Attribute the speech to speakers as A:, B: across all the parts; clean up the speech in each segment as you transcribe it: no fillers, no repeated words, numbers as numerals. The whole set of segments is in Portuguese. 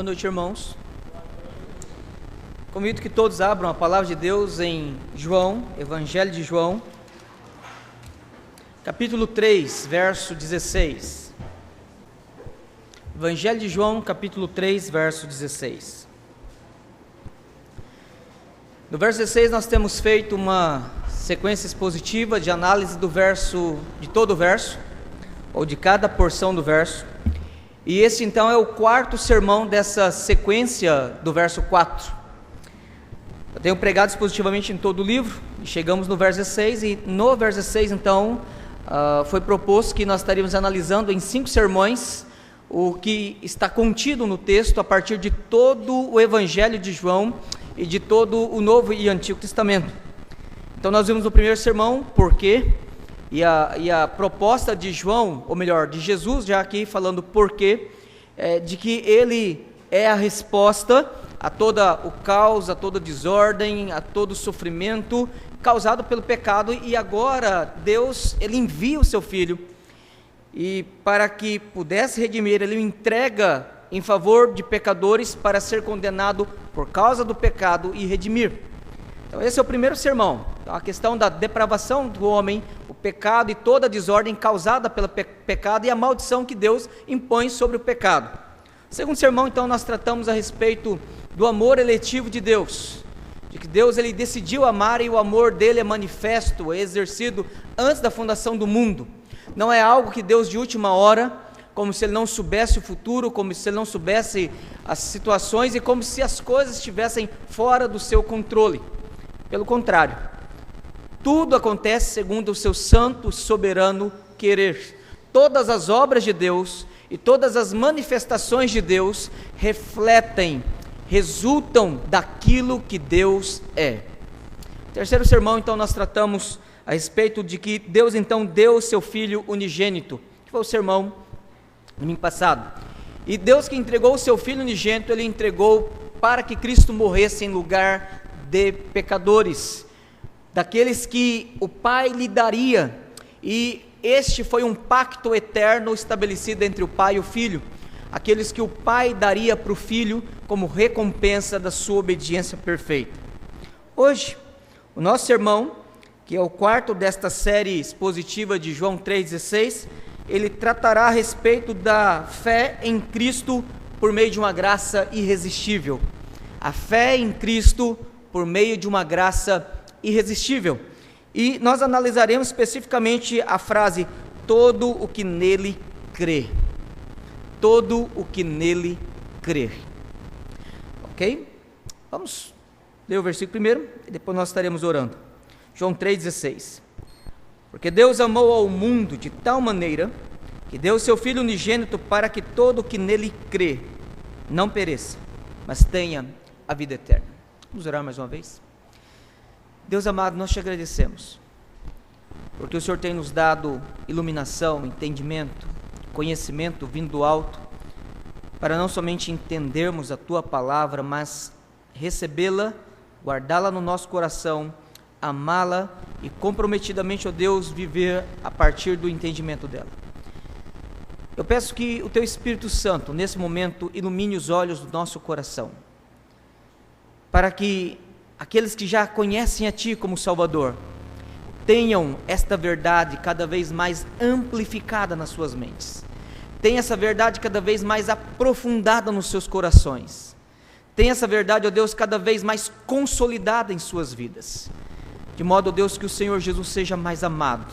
A: Boa noite, irmãos. Convido que todos abram a palavra de Deus em João, Evangelho de João, capítulo 3, verso 16. Evangelho de João, capítulo 3, verso 16. No verso 16 nós temos feito uma sequência expositiva de análise do verso, de todo o verso, ou de cada porção do verso. E esse então é o quarto sermão dessa sequência do verso 4. Eu tenho pregado expositivamente em todo o livro, e chegamos no verso 16, e no verso 16 então foi proposto que nós estaríamos analisando em 5 sermões o que está contido no texto a partir de todo o Evangelho de João e de todo o Novo e Antigo Testamento. Então nós vimos no primeiro sermão por quê, e a proposta de João, ou melhor, de Jesus, já aqui falando porquê, de que ele é a resposta a todo o caos, a toda desordem, a todo sofrimento causado pelo pecado, e agora Deus, ele envia o seu Filho, e para que pudesse redimir, ele o entrega em favor de pecadores para ser condenado por causa do pecado e redimir. Então esse é o primeiro sermão, então, a questão da depravação do homem, o pecado e toda a desordem causada pelo pecado e a maldição que Deus impõe sobre o pecado. Segundo sermão, então, nós tratamos a respeito do amor eletivo de Deus, de que Deus ele decidiu amar e o amor dele é manifesto, é exercido antes da fundação do mundo. Não é algo que Deus de última hora, como se ele não soubesse o futuro, como se ele não soubesse as situações e como se as coisas estivessem fora do seu controle. Pelo contrário, tudo acontece segundo o seu santo, soberano querer. Todas as obras de Deus e todas as manifestações de Deus refletem, resultam daquilo que Deus é. Terceiro sermão, então, nós tratamos a respeito de que Deus, então, deu o seu Filho unigênito, que foi o sermão do domingo passado. E Deus que entregou o seu Filho unigênito, ele entregou para que Cristo morresse em lugar de pecadores, daqueles que o Pai lhe daria, e este foi um pacto eterno estabelecido entre o Pai e o Filho, aqueles que o Pai daria para o Filho como recompensa da sua obediência perfeita. Hoje, o nosso sermão, que é o quarto desta série expositiva de João 3,16, ele tratará a respeito da fé em Cristo por meio de uma graça irresistível. A fé em Cristo por meio de uma graça irresistível. E nós analisaremos especificamente a frase, todo o que nele crê. Todo o que nele crê. Ok? Vamos ler o versículo primeiro, e depois nós estaremos orando. João 3,16. Porque Deus amou ao mundo de tal maneira, que deu o seu Filho unigênito para que todo o que nele crê, não pereça, mas tenha a vida eterna. Vamos orar mais uma vez? Deus amado, nós te agradecemos, porque o Senhor tem nos dado iluminação, entendimento, conhecimento vindo do alto, para não somente entendermos a Tua palavra, mas recebê-la, guardá-la no nosso coração, amá-la e comprometidamente, ó Deus, viver a partir do entendimento dela. Eu peço que o Teu Espírito Santo, nesse momento, ilumine os olhos do nosso coração, para que aqueles que já conhecem a Ti como Salvador, tenham esta verdade cada vez mais amplificada nas suas mentes, tenha essa verdade cada vez mais aprofundada nos seus corações, tenha essa verdade, ó Deus, cada vez mais consolidada em suas vidas, de modo, ó Deus, que o Senhor Jesus seja mais amado,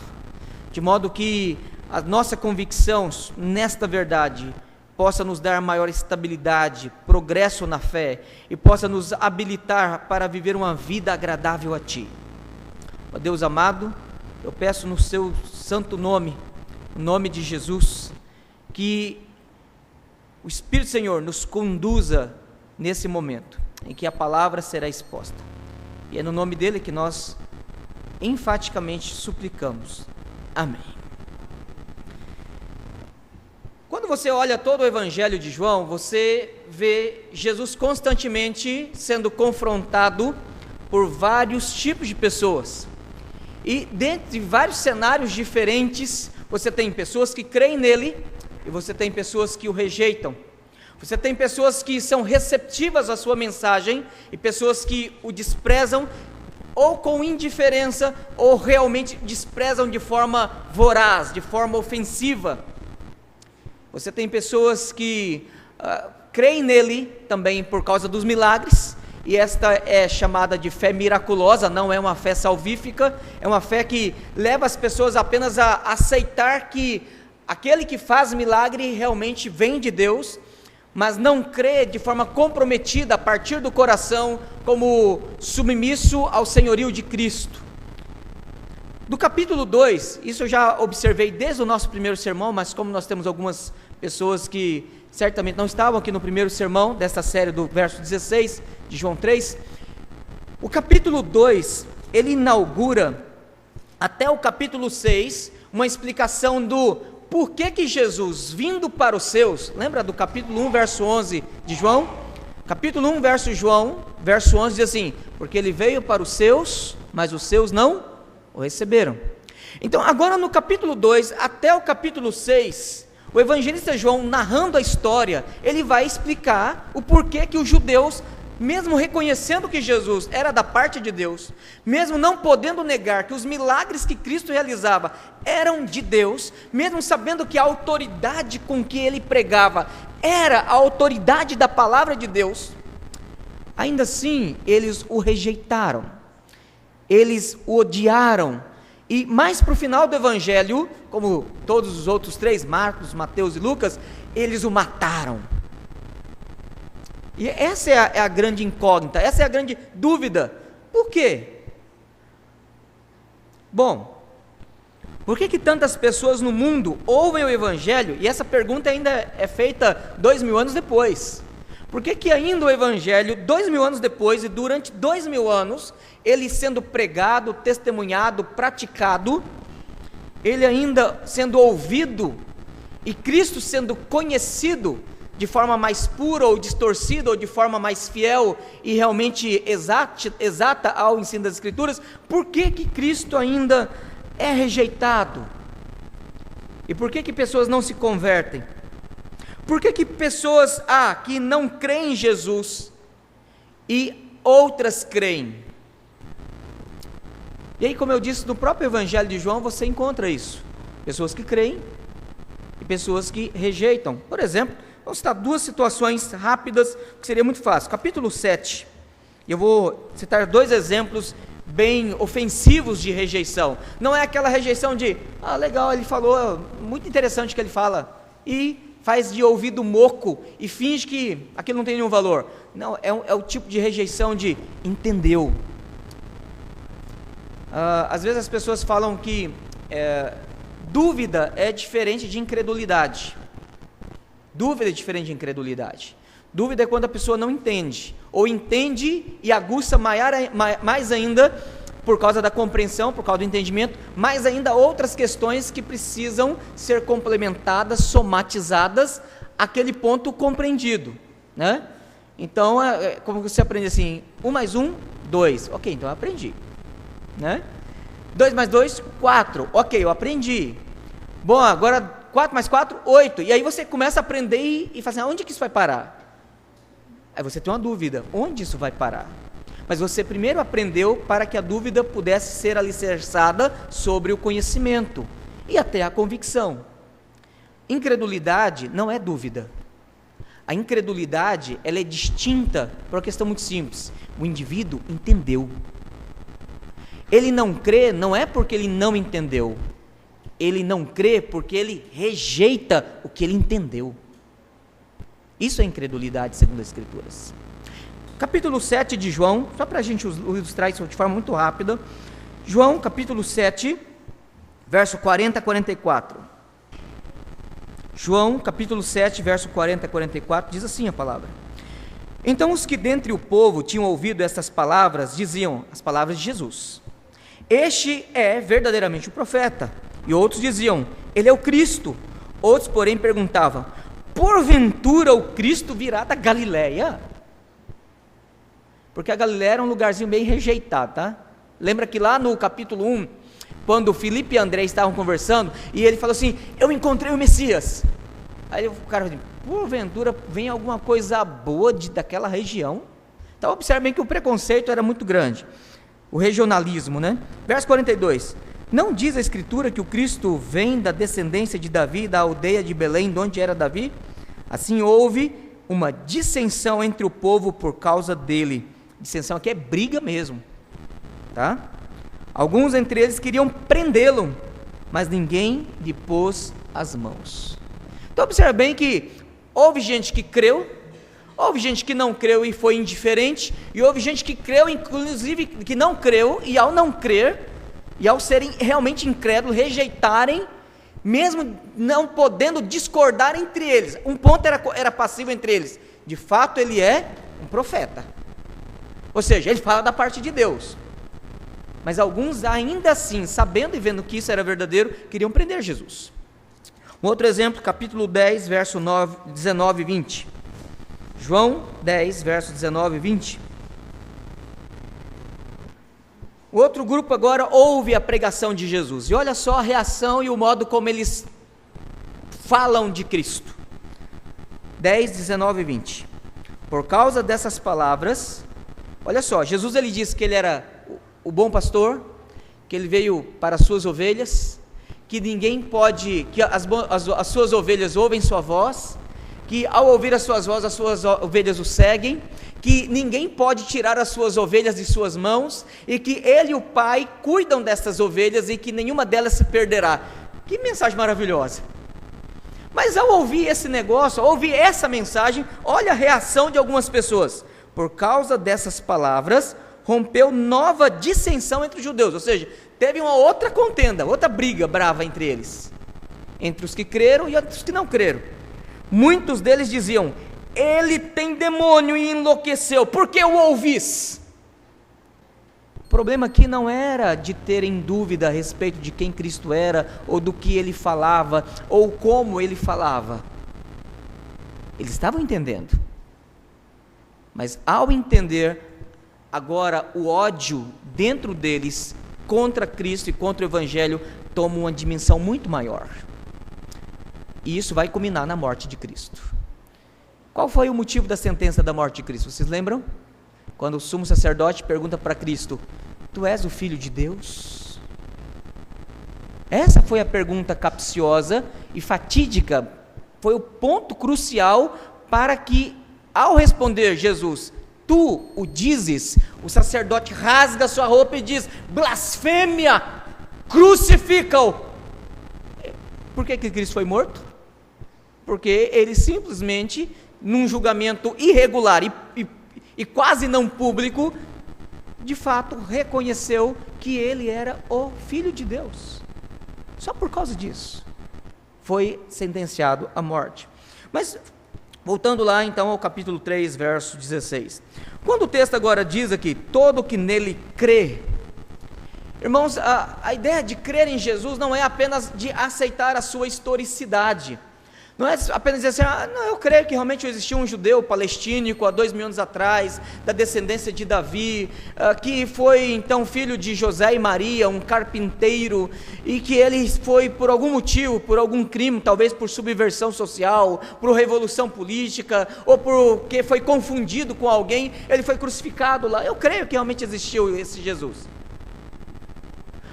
A: de modo que a nossa convicção nesta verdade possa nos dar maior estabilidade, progresso na fé, e possa nos habilitar para viver uma vida agradável a Ti. Ó Deus amado, eu peço no Seu santo nome, no nome de Jesus, que o Espírito Senhor nos conduza nesse momento, em que a palavra será exposta. E é no nome dEle que nós enfaticamente suplicamos. Amém. Quando você olha todo o Evangelho de João, você vê Jesus constantemente sendo confrontado por vários tipos de pessoas. E dentro de vários cenários diferentes, você tem pessoas que creem nele e você tem pessoas que o rejeitam. Você tem pessoas que são receptivas à sua mensagem e pessoas que o desprezam ou com indiferença ou realmente desprezam de forma voraz, de forma ofensiva. Você tem pessoas que creem nele também por causa dos milagres, e esta é chamada de fé miraculosa, não é uma fé salvífica, é uma fé que leva as pessoas apenas a aceitar que aquele que faz milagre realmente vem de Deus, mas não crê de forma comprometida a partir do coração, como submisso ao senhorio de Cristo. Do capítulo 2, isso eu já observei desde o nosso primeiro sermão, mas como nós temos algumas pessoas que certamente não estavam aqui no primeiro sermão desta série do verso 16 de João 3, o capítulo 2, ele inaugura até o capítulo 6, uma explicação do porquê que Jesus, vindo para os seus, lembra do capítulo 1, verso 11 de João? Capítulo 1, verso 11 diz assim, porque ele veio para os seus, mas os seus não o receberam. Então agora no capítulo 2 até o capítulo 6, o evangelista João, narrando a história, ele vai explicar o porquê que os judeus, mesmo reconhecendo que Jesus era da parte de Deus, mesmo não podendo negar que os milagres que Cristo realizava eram de Deus, mesmo sabendo que a autoridade com que ele pregava era a autoridade da palavra de Deus, ainda assim eles o rejeitaram, eles o odiaram. E mais para o final do evangelho, como todos os outros três, Marcos, Mateus e Lucas, eles o mataram. E essa é a grande incógnita, essa é a grande dúvida. Por quê? Bom, por que tantas pessoas no mundo ouvem o evangelho? E essa pergunta ainda é feita 2000 anos depois. Por que ainda o evangelho, 2000 anos depois, e durante 2000 anos, ele sendo pregado, testemunhado, praticado, ele ainda sendo ouvido, e Cristo sendo conhecido de forma mais pura ou distorcida, ou de forma mais fiel e realmente exata ao ensino das Escrituras, por que Cristo ainda é rejeitado? E por que pessoas não se convertem? Por que pessoas que não creem em Jesus e outras creem? E aí, como eu disse, no próprio Evangelho de João você encontra isso. Pessoas que creem e pessoas que rejeitam. Por exemplo, vamos citar duas situações rápidas, que seria muito fácil. Capítulo 7, eu vou citar dois exemplos bem ofensivos de rejeição. Não é aquela rejeição de, legal, ele falou, muito interessante o que ele fala, e faz de ouvido moco e finge que aquilo não tem nenhum valor. Não, é o tipo de rejeição de entendeu. Às vezes as pessoas falam que dúvida é diferente de incredulidade. Dúvida é diferente de incredulidade. Dúvida é quando a pessoa não entende, ou entende e aguça mais ainda, por causa da compreensão, por causa do entendimento, mais ainda outras questões que precisam ser complementadas, somatizadas, àquele ponto compreendido, né? Então, como você aprende assim, 1 mais 1, 2, ok, então eu aprendi, né? 2 mais 2, 4, ok, eu aprendi. Bom, agora 4 mais 4, 8, e aí você começa a aprender e fala assim, onde que isso vai parar? Aí você tem uma dúvida, onde isso vai parar? Mas você primeiro aprendeu para que a dúvida pudesse ser alicerçada sobre o conhecimento e até a convicção. Incredulidade não é dúvida. A incredulidade, ela é distinta por uma questão muito simples. O indivíduo entendeu. Ele não crê não é porque ele não entendeu. Ele não crê porque ele rejeita o que ele entendeu. Isso é incredulidade segundo as Escrituras. Capítulo 7 de João, só para a gente ilustrar isso de forma muito rápida. João, capítulo 7, verso 40 a 44. João, capítulo 7, verso 40 a 44, diz assim a palavra. Então os que dentre o povo tinham ouvido estas palavras, diziam as palavras de Jesus. Este é verdadeiramente o profeta. E outros diziam, ele é o Cristo. Outros, porém, perguntavam, porventura o Cristo virá da Galileia? Porque a Galileia era um lugarzinho bem rejeitado, tá? Lembra que lá no capítulo 1, quando Filipe e André estavam conversando, e ele falou assim, eu encontrei o Messias. Aí o cara falou assim, porventura vem alguma coisa boa daquela região? Então observem que o preconceito era muito grande, o regionalismo, né? Verso 42, não diz a Escritura que o Cristo vem da descendência de Davi, da aldeia de Belém, de onde era Davi? Assim houve uma dissensão entre o povo por causa dele. Dissensão aqui é briga mesmo, tá? Alguns entre eles queriam prendê-lo, mas ninguém lhe pôs as mãos. Então observe bem que houve gente que creu, houve gente que não creu e foi indiferente, e houve gente que creu, inclusive que não creu, e ao não crer, e ao serem realmente incrédulos, rejeitarem, mesmo não podendo discordar entre eles. Um ponto era passivo entre eles: de fato ele é um profeta, ou seja, ele fala da parte de Deus. Mas alguns ainda assim, sabendo e vendo que isso era verdadeiro, queriam prender Jesus. Um outro exemplo, capítulo 10, verso 19 e 20. João 10, verso 19 e 20. O outro grupo agora ouve a pregação de Jesus, e olha só a reação e o modo como eles falam de Cristo. 10, 19 e 20. Por causa dessas palavras, olha só, Jesus ele disse que ele era o bom pastor, que ele veio para as suas ovelhas, que ninguém pode, que as suas ovelhas ouvem sua voz, que ao ouvir as suas vozes, as suas ovelhas o seguem, que ninguém pode tirar as suas ovelhas de suas mãos, e que ele e o Pai cuidam dessas ovelhas, e que nenhuma delas se perderá. Que mensagem maravilhosa! Mas ao ouvir esse negócio, ao ouvir essa mensagem, olha a reação de algumas pessoas. Por causa dessas palavras, rompeu nova dissensão entre os judeus, ou seja, teve uma outra contenda, outra briga brava entre eles, entre os que creram e os que não creram. Muitos deles diziam: ele tem demônio e enlouqueceu, por que o ouvis? O problema aqui não era de terem dúvida a respeito de quem Cristo era, ou do que ele falava, ou como ele falava. Eles estavam entendendo, mas ao entender, agora o ódio dentro deles contra Cristo e contra o Evangelho toma uma dimensão muito maior, e isso vai culminar na morte de Cristo. Qual foi o motivo da sentença da morte de Cristo? Vocês lembram? Quando o sumo sacerdote pergunta para Cristo: tu és o Filho de Deus? Essa foi a pergunta capciosa e fatídica, foi o ponto crucial para que, ao responder Jesus: tu o dizes, o sacerdote rasga sua roupa e diz: blasfêmia, crucifica-o. Por que Cristo foi morto? Porque ele simplesmente, num julgamento irregular e quase não público, de fato reconheceu que ele era o Filho de Deus. Só por causa disso foi sentenciado à morte. Mas voltando lá então ao capítulo 3, verso 16. Quando o texto agora diz aqui: todo que nele crê. Irmãos, a ideia de crer em Jesus não é apenas de aceitar a sua historicidade. Não é apenas dizer assim: não, eu creio que realmente existia um judeu palestínico há 2000 anos atrás, da descendência de Davi, que foi então filho de José e Maria, um carpinteiro, e que ele foi por algum motivo, por algum crime, talvez por subversão social, por revolução política, ou porque foi confundido com alguém, ele foi crucificado lá. Eu creio que realmente existiu esse Jesus.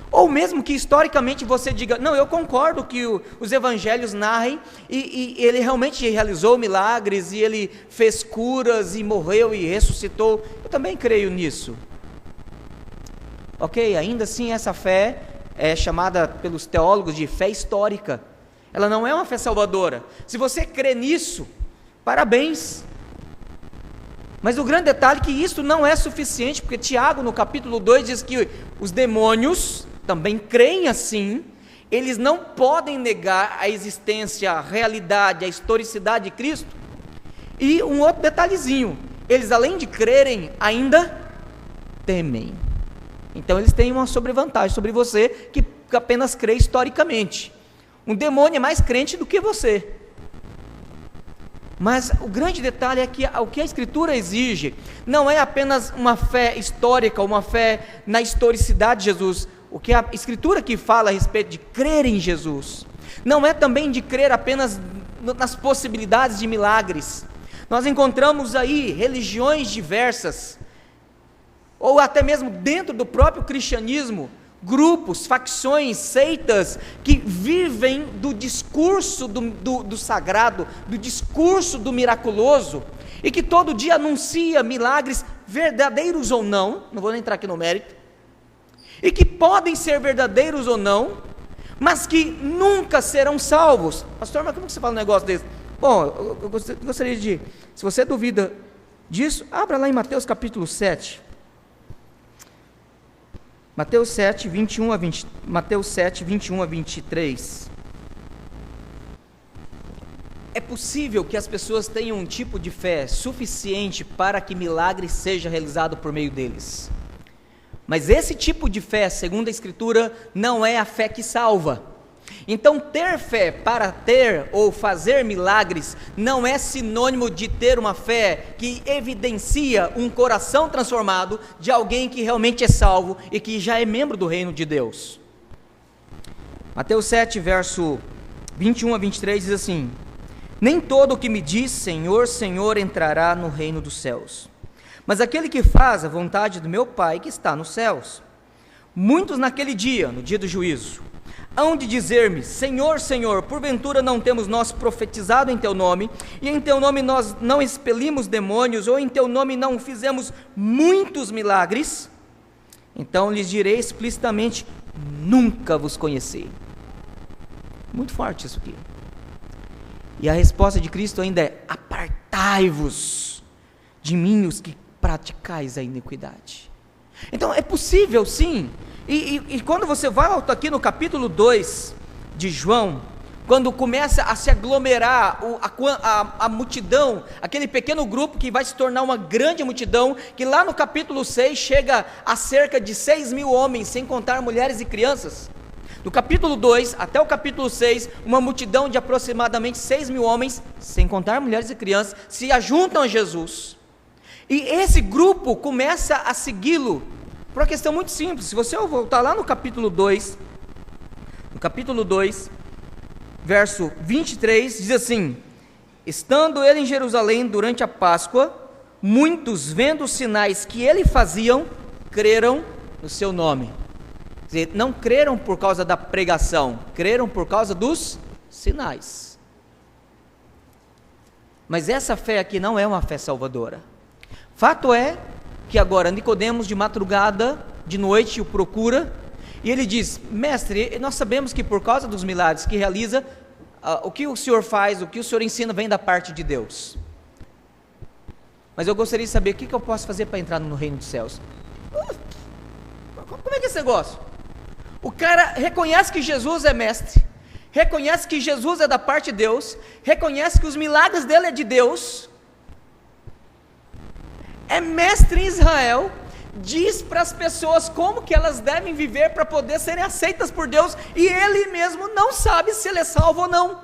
A: Ou mesmo que historicamente você diga: não, eu concordo que os evangelhos narrem, e ele realmente realizou milagres, e ele fez curas, e morreu e ressuscitou. Eu também creio nisso. Ok, ainda assim essa fé é chamada pelos teólogos de fé histórica. Ela não é uma fé salvadora. Se você crê nisso, parabéns. Mas o grande detalhe é que isso não é suficiente, porque Tiago no capítulo 2 diz que os demônios também creem assim, eles não podem negar a existência, a realidade, a historicidade de Cristo. E um outro detalhezinho: eles, além de crerem, ainda temem. Então eles têm uma sobrevantagem sobre você, que apenas crê historicamente. Um demônio é mais crente do que você. Mas o grande detalhe é que o que a Escritura exige não é apenas uma fé histórica, uma fé na historicidade de Jesus. O que a Escritura que fala a respeito de crer em Jesus não é também de crer apenas nas possibilidades de milagres. Nós encontramos aí religiões diversas, ou até mesmo dentro do próprio cristianismo, grupos, facções, seitas, que vivem do discurso do sagrado, do discurso do miraculoso, e que todo dia anuncia milagres verdadeiros ou não vou nem entrar aqui no mérito, e que podem ser verdadeiros ou não, mas que nunca serão salvos. Pastor, mas como que você fala um negócio desse? Bom, eu gostaria de, se você duvida disso, abra lá em Mateus capítulo 7, Mateus 7, 21 a 23. É possível que as pessoas tenham um tipo de fé suficiente para que milagre seja realizado por meio deles. Mas esse tipo de fé, segundo a Escritura, não é a fé que salva. Então, ter fé para ter ou fazer milagres não é sinônimo de ter uma fé que evidencia um coração transformado de alguém que realmente é salvo e que já é membro do reino de Deus. Mateus 7, verso 21 a 23 diz assim: nem todo o que me diz Senhor, Senhor entrará no reino dos céus, mas aquele que faz a vontade do meu Pai que está nos céus. Muitos naquele dia, no dia do juízo, hão de dizer-me, Senhor, Senhor, porventura não temos nós profetizado em Teu nome, e em Teu nome nós não expelimos demônios, ou em Teu nome não fizemos muitos milagres? Então lhes direi explicitamente, nunca vos conheci. Muito forte isso aqui. E a resposta de Cristo ainda é, apartai-vos de mim os que praticais a iniquidade. Então é possível sim. E quando você volta aqui no capítulo 2 de João, quando começa a se aglomerar a multidão, aquele pequeno grupo que vai se tornar uma grande multidão, que lá no capítulo 6 chega a cerca de 6.000 homens, sem contar mulheres e crianças. Do capítulo 2 até o capítulo 6, uma multidão de aproximadamente 6.000 homens, sem contar mulheres e crianças, se ajuntam a Jesus. E esse grupo começa a segui-lo, por uma questão muito simples. Se você voltar lá no capítulo 2, verso 23, diz assim: estando ele em Jerusalém durante a Páscoa, muitos, vendo os sinais que ele faziam, creram no seu nome. Quer dizer, não creram por causa da pregação, creram por causa dos sinais. Mas essa fé aqui não é uma fé salvadora. Fato é que agora Nicodemos de madrugada, de noite, o procura, e ele diz: mestre, nós sabemos que por causa dos milagres que realiza, o que o senhor faz, o que o senhor ensina vem da parte de Deus. Mas eu gostaria de saber o que eu posso fazer para entrar no reino dos céus. Como é que é esse negócio? O cara reconhece que Jesus é mestre, reconhece que Jesus é da parte de Deus, reconhece que os milagres dele é de Deus, é mestre em Israel, diz para as pessoas como que elas devem viver para poder serem aceitas por Deus, e ele mesmo não sabe se ele é salvo ou não.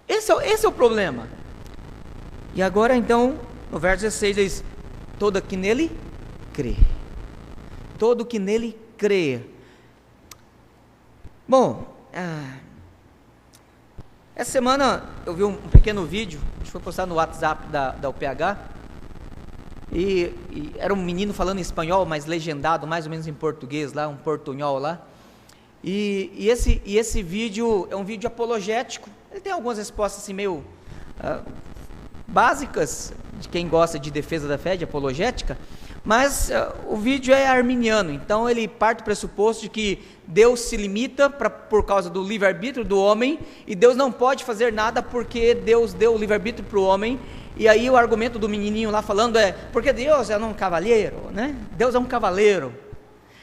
A: Esse é o problema. E agora então, no verso 16 diz: todo que nele crê. Todo que nele crê. Bom, essa semana eu vi um pequeno vídeo, acho que foi postado no WhatsApp da UPH, e era um menino falando em espanhol, mas legendado mais ou menos em português lá, um portunhol lá, e esse vídeo é um vídeo apologético. Ele tem algumas respostas assim meio básicas, de quem gosta de defesa da fé, de apologética, mas o vídeo é arminiano, então ele parte do pressuposto de que Deus se limita por causa do livre-arbítrio do homem, e Deus não pode fazer nada porque Deus deu o livre-arbítrio para o homem. E aí o argumento do menininho lá falando é, porque Deus é um cavaleiro, né? Deus é um cavaleiro,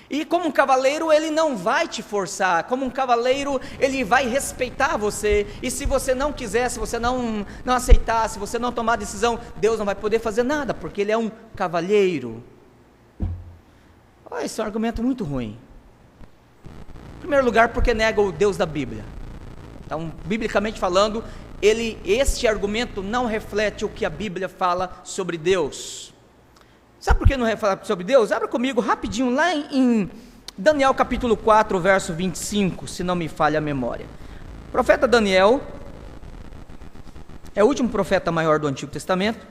A: e como um cavaleiro ele não vai te forçar, como um cavaleiro ele vai respeitar você, e se você não quiser, se você não aceitar, se você não tomar a decisão, Deus não vai poder fazer nada, porque ele é um cavalheiro. Esse é um argumento muito ruim. Em primeiro lugar, porque nega o Deus da Bíblia. Então, biblicamente falando, este argumento não reflete o que a Bíblia fala sobre Deus. Sabe por que não reflete sobre Deus? Abra comigo rapidinho lá em Daniel capítulo 4, verso 25, se não me falha a memória. O profeta Daniel é o último profeta maior do Antigo Testamento.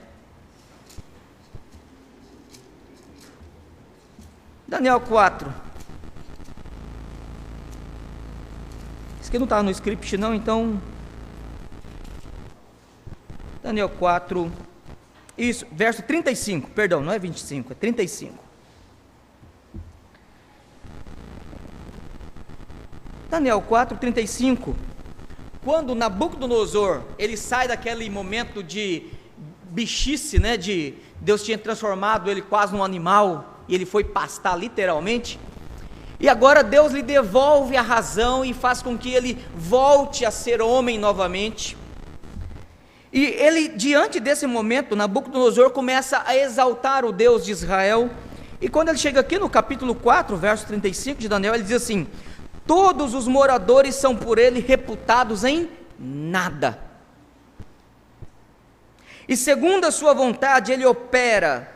A: Daniel 4. Isso aqui não está no script não, então... Daniel 4, isso, verso 35, perdão, não é 25, é 35. Daniel 4, 35. Quando Nabucodonosor, ele sai daquele momento de bichice, né, de Deus tinha transformado ele quase num animal, e ele foi pastar literalmente, e agora Deus lhe devolve a razão e faz com que ele volte a ser homem novamente. E ele, diante desse momento, Nabucodonosor começa a exaltar o Deus de Israel, e quando ele chega aqui no capítulo 4, verso 35 de Daniel, ele diz assim: todos os moradores são por ele reputados em nada, e segundo a sua vontade ele opera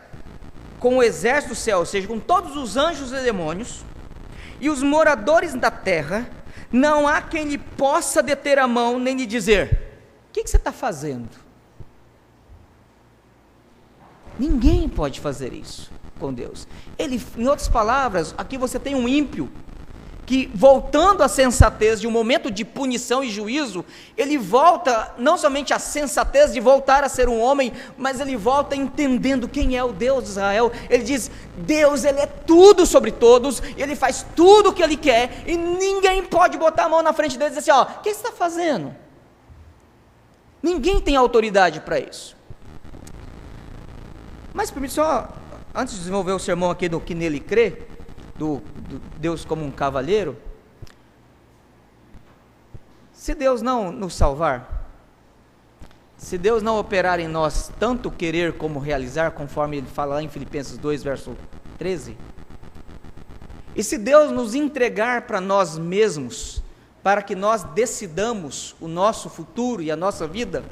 A: com o exército do céu, ou seja, com todos os anjos e demônios, e os moradores da terra, não há quem lhe possa deter a mão, nem lhe dizer: o que você está fazendo? Ninguém pode fazer isso com Deus. Ele, em outras palavras, aqui você tem um ímpio, que voltando à sensatez de um momento de punição e juízo, ele volta não somente à sensatez de voltar a ser um homem, mas ele volta entendendo quem é o Deus de Israel. Ele diz: Deus, ele é tudo sobre todos, ele faz tudo o que ele quer, e ninguém pode botar a mão na frente dele e dizer assim: ó, o que você está fazendo? Ninguém tem autoridade para isso. Mas permite só, antes de desenvolver o sermão aqui do que nele crê, do Deus como um cavalheiro, se Deus não nos salvar, se Deus não operar em nós tanto querer como realizar, conforme ele fala lá em Filipenses 2, verso 13, e se Deus nos entregar para nós mesmos, para que nós decidamos o nosso futuro e a nossa vida,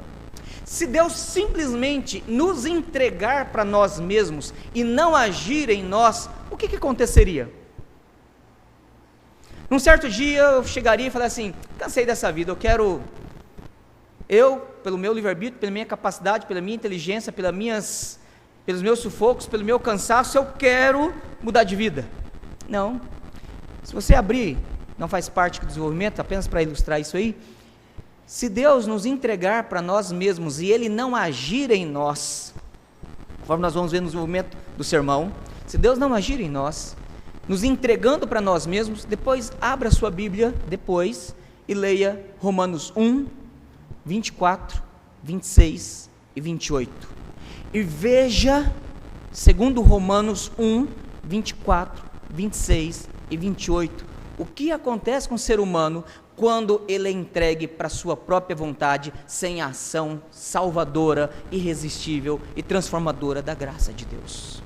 A: se Deus simplesmente nos entregar para nós mesmos e não agir em nós, o que aconteceria? Num certo dia eu chegaria e falaria assim: cansei dessa vida, pelo meu livre-arbítrio, pela minha capacidade, pela minha inteligência, pelos meus sufocos, pelo meu cansaço, eu quero mudar de vida. Não, se você abrir, não faz parte do desenvolvimento, apenas para ilustrar isso aí, se Deus nos entregar para nós mesmos e Ele não agir em nós, conforme nós vamos ver no desenvolvimento do sermão, se Deus não agir em nós, nos entregando para nós mesmos, depois abra a sua Bíblia, depois, e leia Romanos 1, 24, 26 e 28, e veja, segundo Romanos 1, 24, 26 e 28, o que acontece com o ser humano quando ele é entregue para a sua própria vontade, sem a ação salvadora, irresistível e transformadora da graça de Deus.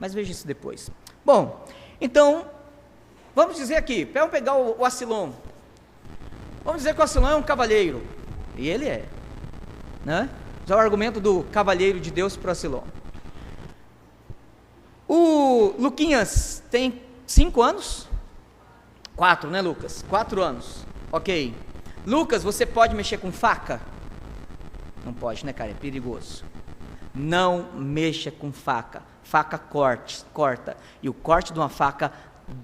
A: Mas veja isso depois. Bom, então, vamos dizer aqui, vamos pegar o Acilon. Vamos dizer que o Acilon é um cavalheiro, e ele é, né? Já o argumento do cavalheiro de Deus para o Acilon. O Luquinhas tem 5 anos? 4, né, Lucas? 4 anos, ok. Lucas, você pode mexer com faca? Não pode, né, cara? É perigoso. Não mexa com faca. Faca corta. E o corte de uma faca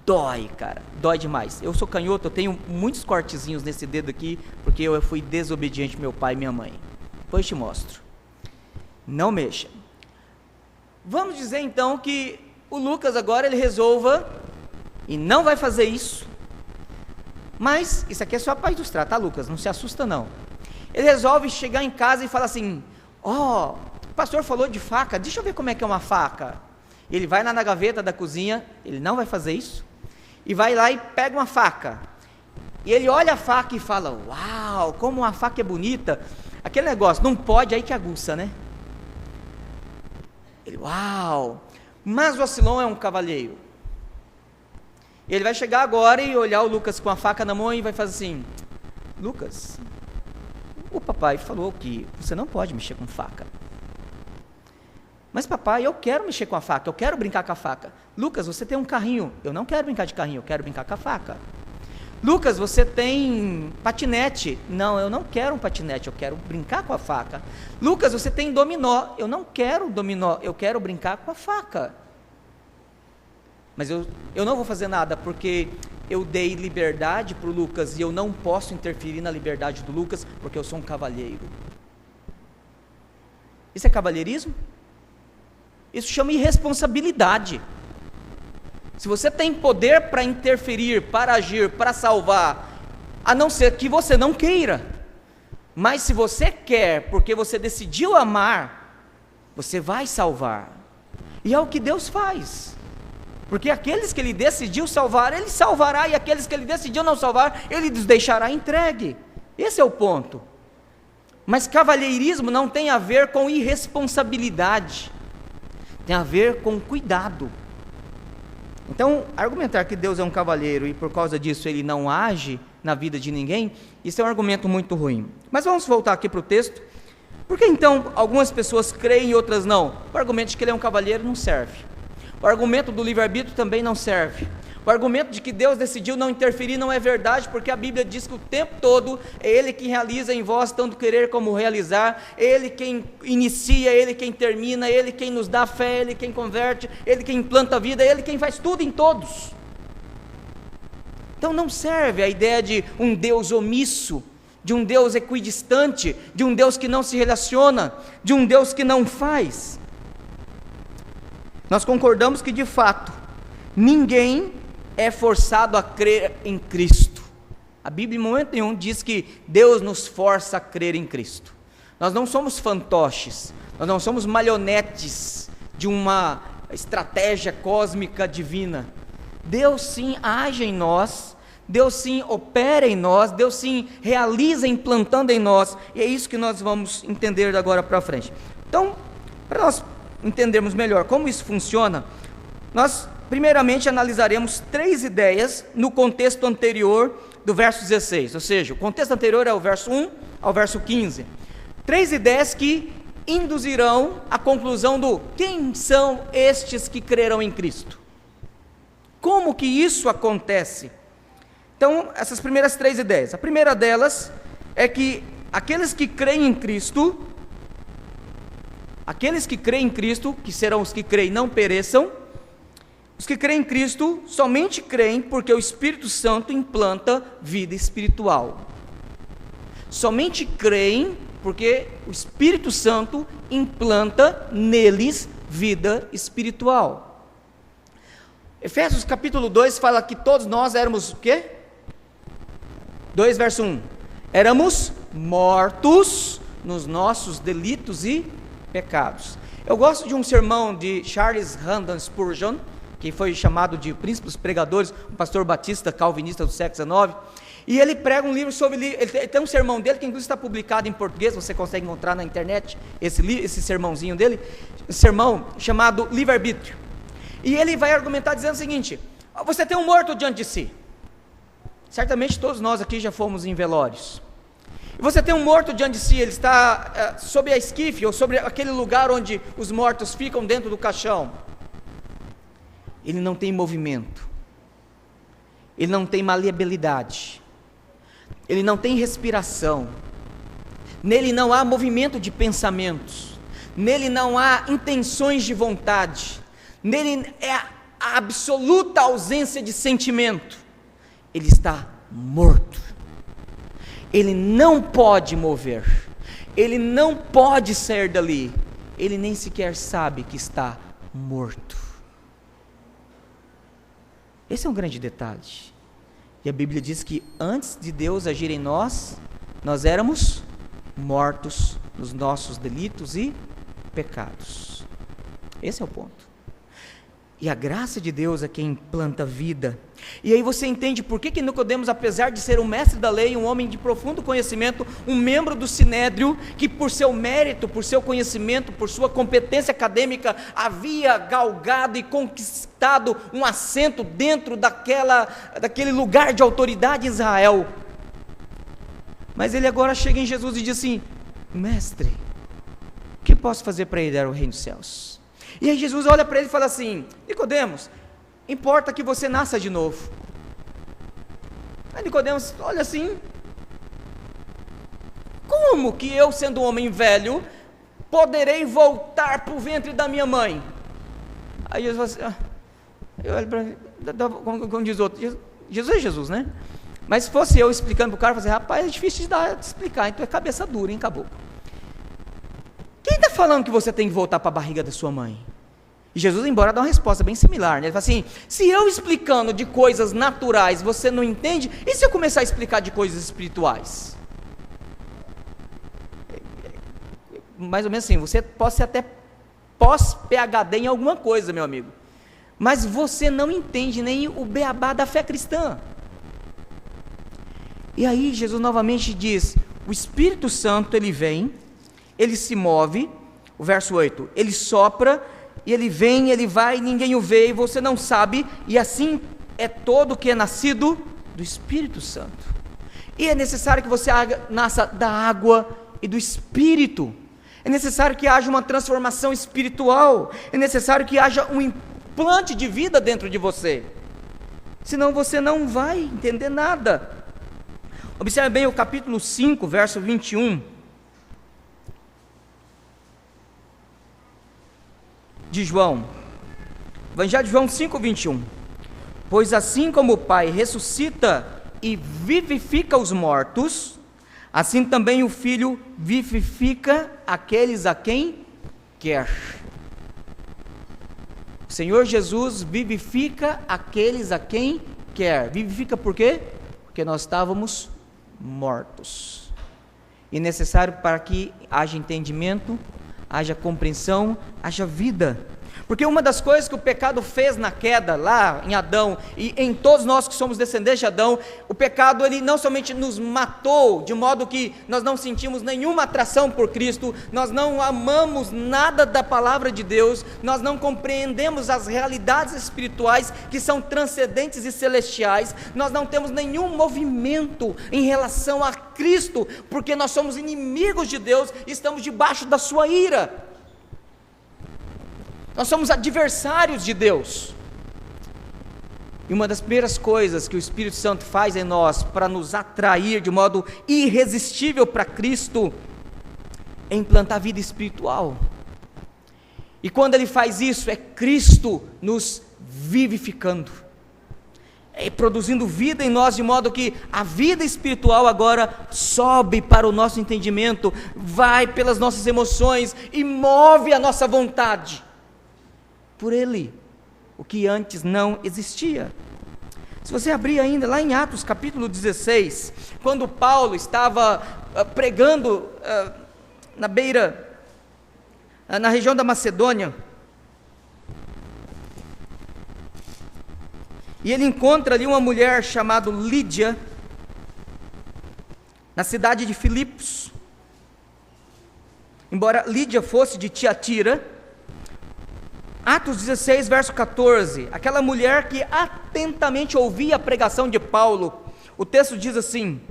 A: dói, cara. Dói demais. Eu sou canhoto, eu tenho muitos cortezinhos nesse dedo aqui, porque eu fui desobediente ao meu pai e minha mãe. Depois te mostro. Não mexa. Vamos dizer então que o Lucas agora ele resolva e não vai fazer isso, mas isso aqui é só para ilustrar, tá, Lucas? Não se assusta não. Ele resolve chegar em casa e fala assim: o pastor falou de faca, deixa eu ver como é que é uma faca. Ele vai lá na gaveta da cozinha, ele não vai fazer isso, e vai lá e pega uma faca, e ele olha a faca e fala: uau, como uma faca é bonita. Aquele negócio, não pode, aí que aguça, né? Ele, uau, mas o Acilon é um cavalheiro. Ele vai chegar agora e olhar o Lucas com a faca na mão e vai fazer assim: Lucas, o papai falou que você não pode mexer com faca. Mas papai, eu quero mexer com a faca, eu quero brincar com a faca. Lucas, você tem um carrinho. Eu não quero brincar de carrinho, eu quero brincar com a faca. Lucas, você tem patinete. Não, eu não quero um patinete, eu quero brincar com a faca. Lucas, você tem dominó. Eu não quero dominó, eu quero brincar com a faca. Mas eu não vou fazer nada, porque eu dei liberdade para o Lucas, e eu não posso interferir na liberdade do Lucas, porque eu sou um cavalheiro. Isso é cavalheirismo? Isso chama irresponsabilidade. Se você tem poder para interferir, para agir, para salvar, a não ser que você não queira, mas se você quer, porque você decidiu amar, você vai salvar. E é o que Deus faz. Porque aqueles que Ele decidiu salvar, Ele salvará, e aqueles que Ele decidiu não salvar, Ele os deixará entregue. Esse é o ponto. Mas cavalheirismo não tem a ver com irresponsabilidade, tem a ver com cuidado. Então, argumentar que Deus é um cavalheiro e por causa disso Ele não age na vida de ninguém, isso é um argumento muito ruim. Mas vamos voltar aqui para o texto. Por que então algumas pessoas creem e outras não? O argumento de que Ele é um cavalheiro não serve. O argumento do livre-arbítrio também não serve. O argumento de que Deus decidiu não interferir não é verdade, porque a Bíblia diz que o tempo todo é Ele quem realiza em vós, tanto querer como realizar, Ele quem inicia, Ele quem termina, Ele quem nos dá fé, Ele quem converte, Ele quem implanta a vida, Ele quem faz tudo em todos. Então não serve a ideia de um Deus omisso, de um Deus equidistante, de um Deus que não se relaciona, de um Deus que não faz. Nós concordamos que de fato, ninguém é forçado a crer em Cristo. A Bíblia em momento nenhum diz que Deus nos força a crer em Cristo. Nós não somos fantoches, nós não somos marionetes de uma estratégia cósmica divina. Deus sim age em nós, Deus sim opera em nós, Deus sim realiza implantando em nós, e é isso que nós vamos entender de agora para frente. Então, para nós entendermos melhor como isso funciona, nós primeiramente analisaremos 3 ideias no contexto anterior do verso 16, ou seja, o contexto anterior é o verso 1 ao verso 15, 3 ideias que induzirão a conclusão do quem são estes que crerão em Cristo, como que isso acontece. Então, essas primeiras 3 ideias, a primeira delas é que aqueles que creem em Cristo, que serão os que creem não pereçam, os que creem em Cristo somente creem porque o Espírito Santo implanta vida espiritual. Somente creem porque o Espírito Santo implanta neles vida espiritual. Efésios capítulo 2 fala que todos nós éramos o quê? 2 verso 1. Éramos mortos nos nossos delitos e pecados. Eu gosto de um sermão de Charles Haddon Spurgeon, que foi chamado de príncipe dos pregadores, um pastor batista calvinista do século XIX, e ele prega um livro sobre, ele tem um sermão dele que inclusive está publicado em português, você consegue encontrar na internet esse sermãozinho dele, um sermão chamado livre-arbítrio, e ele vai argumentar dizendo o seguinte: você tem um morto diante de si, certamente todos nós aqui já fomos em velórios, e você tem um morto diante de si, ele está sobre a esquife, ou sobre aquele lugar onde os mortos ficam dentro do caixão. Ele não tem movimento, ele não tem maleabilidade, ele não tem respiração, nele não há movimento de pensamentos, nele não há intenções de vontade, nele é a absoluta ausência de sentimento, ele está morto, ele não pode mover, ele não pode sair dali, ele nem sequer sabe que está morto. Esse é um grande detalhe, e a Bíblia diz que antes de Deus agir em nós, nós éramos mortos nos nossos delitos e pecados. Esse é o ponto. E a graça de Deus é quem planta vida. E aí você entende por que Nicodemos, apesar de ser um mestre da lei, um homem de profundo conhecimento, um membro do Sinédrio, que por seu mérito, por seu conhecimento, por sua competência acadêmica, havia galgado e conquistado um assento dentro daquele lugar de autoridade em Israel. Mas ele agora chega em Jesus e diz assim: mestre, o que posso fazer para herdar o reino dos céus? E aí Jesus olha para ele e fala assim: Nicodemos, importa que você nasça de novo. Aí Nicodemos olha assim: como que eu, sendo um homem velho, poderei voltar para o ventre da minha mãe? Aí Jesus fala assim, eu olho para ele, como diz outro, Jesus é Jesus, né? Mas se fosse eu explicando para o cara, eu falei, rapaz, é difícil de explicar, então é cabeça dura, hein, caboclo? Quem está falando que você tem que voltar para a barriga da sua mãe? E Jesus, embora dá uma resposta bem similar, né? Ele fala assim: se eu explicando de coisas naturais você não entende, e se eu começar a explicar de coisas espirituais? Mais ou menos assim, você pode ser até pós-PhD em alguma coisa, meu amigo, mas você não entende nem o beabá da fé cristã. E aí Jesus novamente diz: o Espírito Santo, ele vem, ele se move, o verso 8, ele sopra, e ele vem, ele vai, ninguém o vê, e você não sabe, e assim é todo que é nascido do Espírito Santo. E é necessário que você nasça da água e do Espírito. É necessário que haja uma transformação espiritual, é necessário que haja um implante de vida dentro de você, senão você não vai entender nada. Observe bem o capítulo 5, verso 21, de João, Evangelho de João 5, 21, pois assim como o Pai ressuscita e vivifica os mortos, assim também o Filho vivifica aqueles a quem quer. O Senhor Jesus vivifica aqueles a quem quer. Vivifica por quê? Porque nós estávamos mortos. E necessário para que haja entendimento, haja compreensão, haja vida. Porque uma das coisas que o pecado fez na queda, lá em Adão, e em todos nós que somos descendentes de Adão, o pecado, ele não somente nos matou, de modo que nós não sentimos nenhuma atração por Cristo, nós não amamos nada da palavra de Deus, nós não compreendemos as realidades espirituais que são transcendentes e celestiais, nós não temos nenhum movimento em relação a Cristo, porque nós somos inimigos de Deus e estamos debaixo da sua ira. Nós somos adversários de Deus. E uma das primeiras coisas que o Espírito Santo faz em nós para nos atrair de modo irresistível para Cristo é implantar a vida espiritual. E quando Ele faz isso, é Cristo nos vivificando, é produzindo vida em nós, de modo que a vida espiritual agora sobe para o nosso entendimento, vai pelas nossas emoções e move a nossa vontade por Ele, o que antes não existia. Se você abrir ainda lá em Atos capítulo 16, quando Paulo estava pregando na região da Macedônia, e ele encontra ali uma mulher chamada Lídia, na cidade de Filipos. Embora Lídia fosse de Tiatira, Atos 16, verso 14, aquela mulher que atentamente ouvia a pregação de Paulo, o texto diz assim: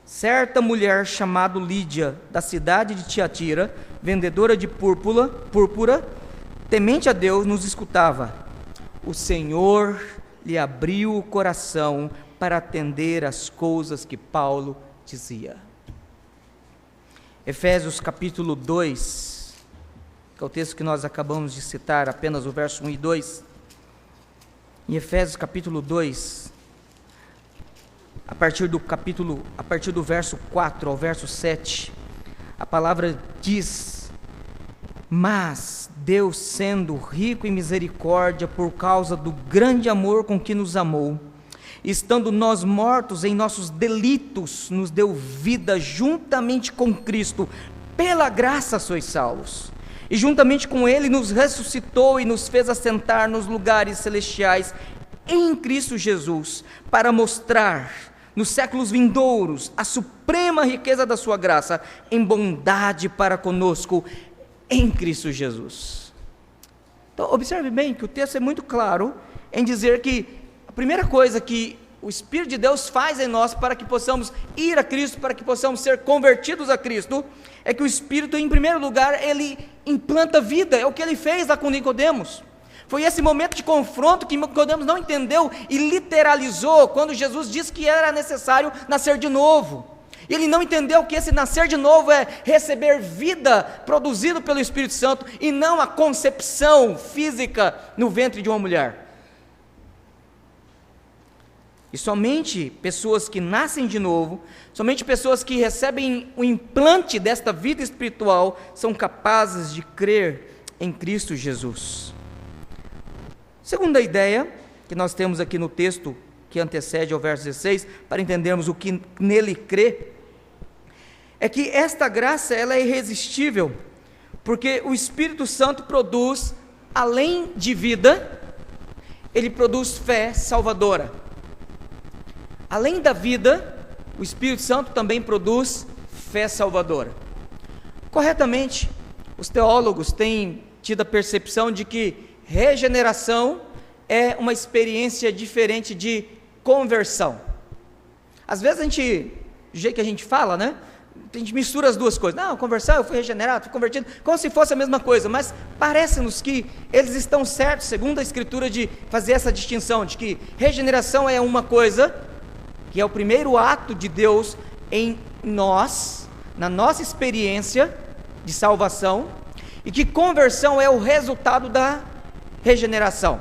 A: certa mulher chamada Lídia, da cidade de Tiatira, vendedora de púrpura, temente a Deus, nos escutava. O Senhor lhe abriu o coração para atender as coisas que Paulo dizia. Efésios capítulo 2, que é o texto que nós acabamos de citar, apenas o verso 1 e 2, em Efésios capítulo 2, a partir do verso 4 ao verso 7, a palavra diz: mas Deus, sendo rico em misericórdia, por causa do grande amor com que nos amou, estando nós mortos em nossos delitos, nos deu vida juntamente com Cristo, pela graça sois salvos. E juntamente com Ele nos ressuscitou e nos fez assentar nos lugares celestiais em Cristo Jesus, para mostrar nos séculos vindouros a suprema riqueza da sua graça, em bondade para conosco em Cristo Jesus. Então observe bem que o texto é muito claro em dizer que a primeira coisa que o Espírito de Deus faz em nós para que possamos ir a Cristo, para que possamos ser convertidos a Cristo, é que o Espírito, em primeiro lugar, ele implanta vida. É o que ele fez lá com Nicodemos. Foi esse momento de confronto que Nicodemos não entendeu e literalizou quando Jesus disse que era necessário nascer de novo. Ele não entendeu que esse nascer de novo é receber vida produzido pelo Espírito Santo e não a concepção física no ventre de uma mulher. E somente pessoas que nascem de novo, somente pessoas que recebem o implante desta vida espiritual, são capazes de crer em Cristo Jesus. Segunda ideia que nós temos aqui no texto que antecede ao verso 16, para entendermos o que nele crê, é que esta graça ela é irresistível, porque o Espírito Santo produz, além de vida, ele produz fé salvadora. Além da vida, o Espírito Santo também produz fé salvadora. Corretamente, os teólogos têm tido a percepção de que regeneração é uma experiência diferente de conversão. Às vezes do jeito que a gente fala, né? A gente mistura as duas coisas. Não, conversão, eu fui regenerado, fui convertido, como se fosse a mesma coisa, mas parece-nos que eles estão certos, segundo a Escritura, de fazer essa distinção, de que regeneração é uma coisa, que é o primeiro ato de Deus em nós, na nossa experiência de salvação, e que conversão é o resultado da regeneração.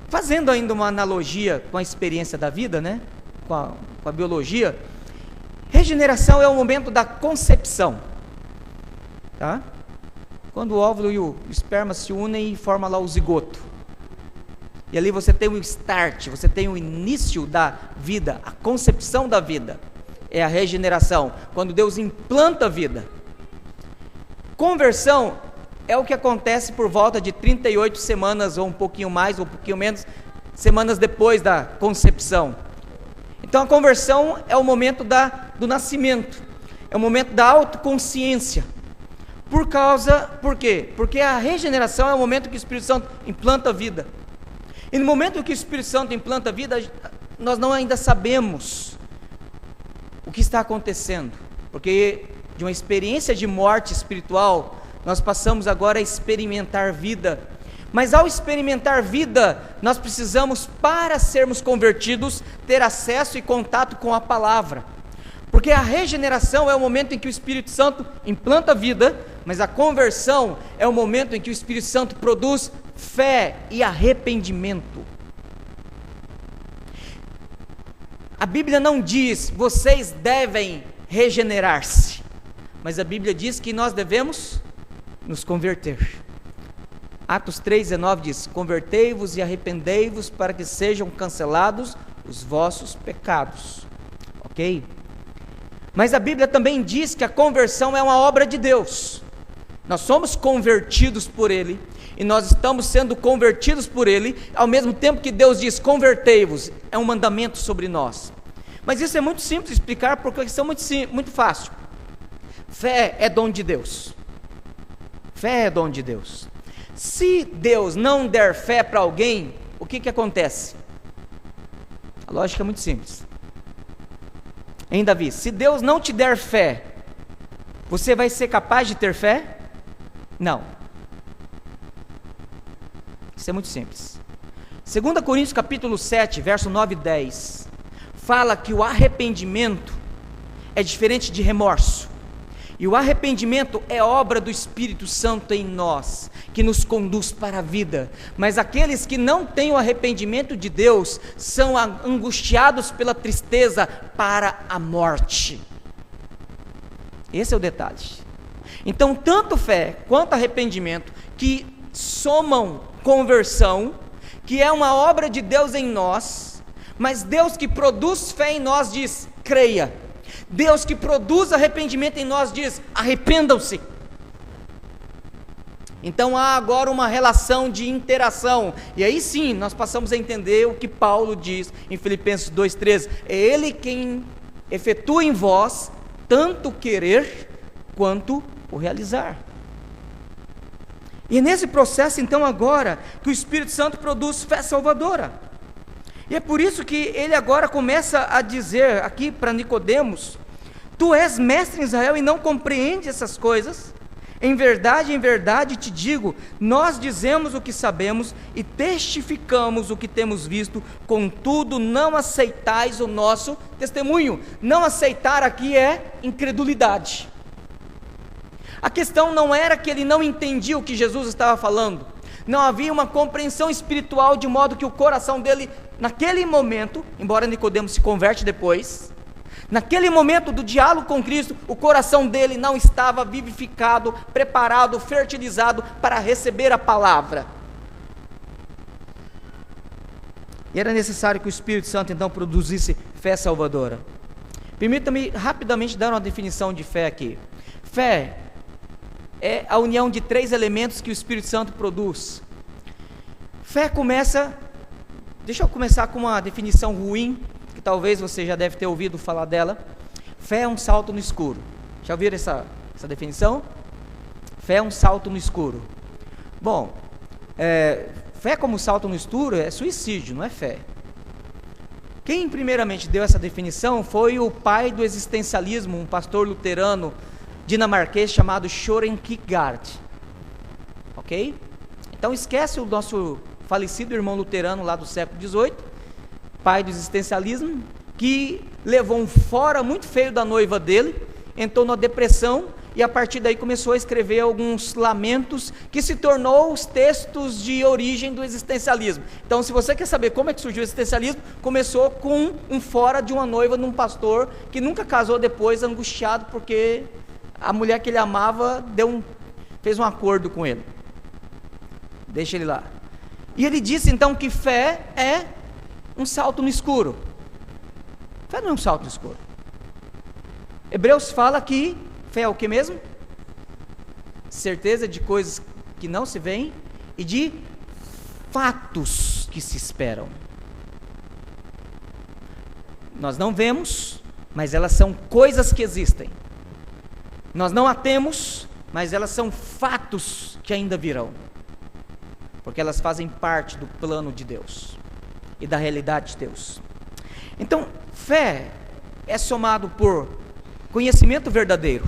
A: Fazendo ainda uma analogia com a experiência da vida, né? com a biologia, regeneração é o momento da concepção, tá? Quando o óvulo e o esperma se unem e formam lá o zigoto. E ali você tem o start, você tem o início da vida, a concepção da vida. É a regeneração, quando Deus implanta a vida. Conversão é o que acontece por volta de 38 semanas, ou um pouquinho mais, ou um pouquinho menos, semanas depois da concepção. Então a conversão é o momento do nascimento, é o momento da autoconsciência. Por quê? Porque a regeneração é o momento que o Espírito Santo implanta a vida. E no momento que o Espírito Santo implanta a vida, nós não ainda sabemos o que está acontecendo, porque de uma experiência de morte espiritual, nós passamos agora a experimentar vida. Mas ao experimentar vida, nós precisamos, para sermos convertidos, ter acesso e contato com a palavra. Porque a regeneração é o momento em que o Espírito Santo implanta a vida, mas a conversão é o momento em que o Espírito Santo produz fé e arrependimento. A Bíblia não diz, vocês devem regenerar-se, mas a Bíblia diz que nós devemos nos converter. Atos 3,19 diz, convertei-vos e arrependei-vos para que sejam cancelados os vossos pecados, ok? Mas a Bíblia também diz que a conversão é uma obra de Deus. Nós somos convertidos por Ele, e nós estamos sendo convertidos por Ele, ao mesmo tempo que Deus diz, convertei-vos, é um mandamento sobre nós. Mas isso é muito simples de explicar, porque isso é muito fácil. Fé é dom de Deus. Fé é dom de Deus. Se Deus não der fé para alguém, o que acontece? A lógica é muito simples. Hein, Davi? Se Deus não te der fé, você vai ser capaz de ter fé? Não. Isso é muito simples. 2 Coríntios capítulo 7, verso 9 e 10, fala que o arrependimento é diferente de remorso. E o arrependimento é obra do Espírito Santo em nós, que nos conduz para a vida. Mas aqueles que não têm o arrependimento de Deus, são angustiados pela tristeza para a morte. Esse é o detalhe. Então, tanto fé quanto arrependimento, que somam conversão, que é uma obra de Deus em nós, mas Deus que produz fé em nós diz, creia. Deus que produz arrependimento em nós diz, arrependam-se. Então há agora uma relação de interação, e aí sim nós passamos a entender o que Paulo diz em Filipenses 2,13, é Ele quem efetua em vós tanto o querer quanto o realizar. E é nesse processo então agora que o Espírito Santo produz fé salvadora. E é por isso que ele agora começa a dizer aqui para Nicodemos: tu és mestre em Israel e não compreende essas coisas? Em verdade te digo, nós dizemos o que sabemos e testificamos o que temos visto, contudo não aceitais o nosso testemunho. Não aceitar aqui é incredulidade. A questão não era que ele não entendia o que Jesus estava falando, não havia uma compreensão espiritual, de modo que o coração dele, naquele momento, embora Nicodemos se converte depois, naquele momento do diálogo com Cristo, o coração dele não estava vivificado, preparado, fertilizado para receber a palavra. E era necessário que o Espírito Santo então produzisse fé salvadora. Permita-me rapidamente dar uma definição de fé aqui. Fé é a união de 3 elementos que o Espírito Santo produz. Fé começa, deixa eu começar com uma definição ruim, que talvez você já deve ter ouvido falar dela. Fé é um salto no escuro. Já ouviram essa definição? Fé é um salto no escuro. Bom, fé como salto no escuro é suicídio, não é fé. Quem primeiramente deu essa definição foi o pai do existencialismo, um pastor luterano dinamarquês chamado Søren Kierkegaard. Ok? Então esquece o nosso falecido irmão luterano lá do século XVIII, pai do existencialismo, que levou um fora muito feio da noiva dele, entrou na depressão e a partir daí começou a escrever alguns lamentos que se tornou os textos de origem do existencialismo. Então, se você quer saber como é que surgiu o existencialismo, começou com um fora de uma noiva num pastor que nunca casou depois, angustiado porque a mulher que ele amava fez um acordo com ele. Deixa ele lá. E ele disse então que fé é um salto no escuro. Fé não é um salto no escuro. Hebreus fala que fé é o que mesmo? Certeza de coisas que não se veem e de fatos que se esperam. Nós não vemos, mas elas são coisas que existem. Nós não a temos, mas elas são fatos que ainda virão, porque elas fazem parte do plano de Deus e da realidade de Deus. Então, fé é somado por conhecimento verdadeiro.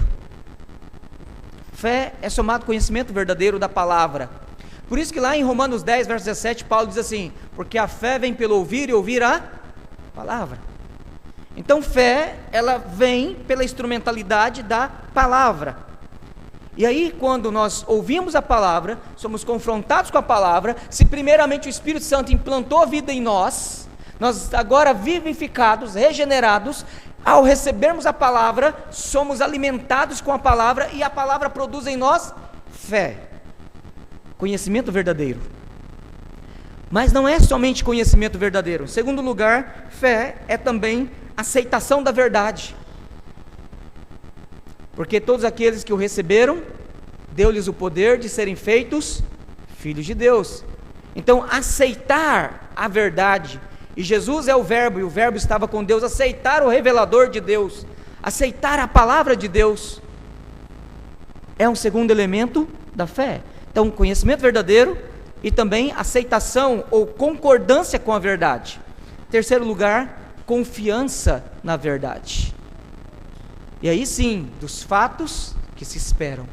A: Fé é somado conhecimento verdadeiro da palavra. Por isso que lá em Romanos 10, verso 17, Paulo diz assim: porque a fé vem pelo ouvir e ouvir a palavra. Então fé, ela vem pela instrumentalidade da palavra. E aí quando nós ouvimos a palavra, somos confrontados com a palavra, se primeiramente o Espírito Santo implantou a vida em nós, nós agora vivificados, regenerados, ao recebermos a palavra, somos alimentados com a palavra e a palavra produz em nós fé, conhecimento verdadeiro. Mas não é somente conhecimento verdadeiro. Em segundo lugar, fé é também aceitação da verdade, porque todos aqueles que o receberam, deu-lhes o poder de serem feitos filhos de Deus. Então aceitar a verdade, e Jesus é o verbo, e o verbo estava com Deus, aceitar o revelador de Deus, aceitar a palavra de Deus, é um segundo elemento da fé. Então conhecimento verdadeiro e também aceitação ou concordância com a verdade. Terceiro lugar, confiança na verdade. E aí sim, dos fatos que se esperam,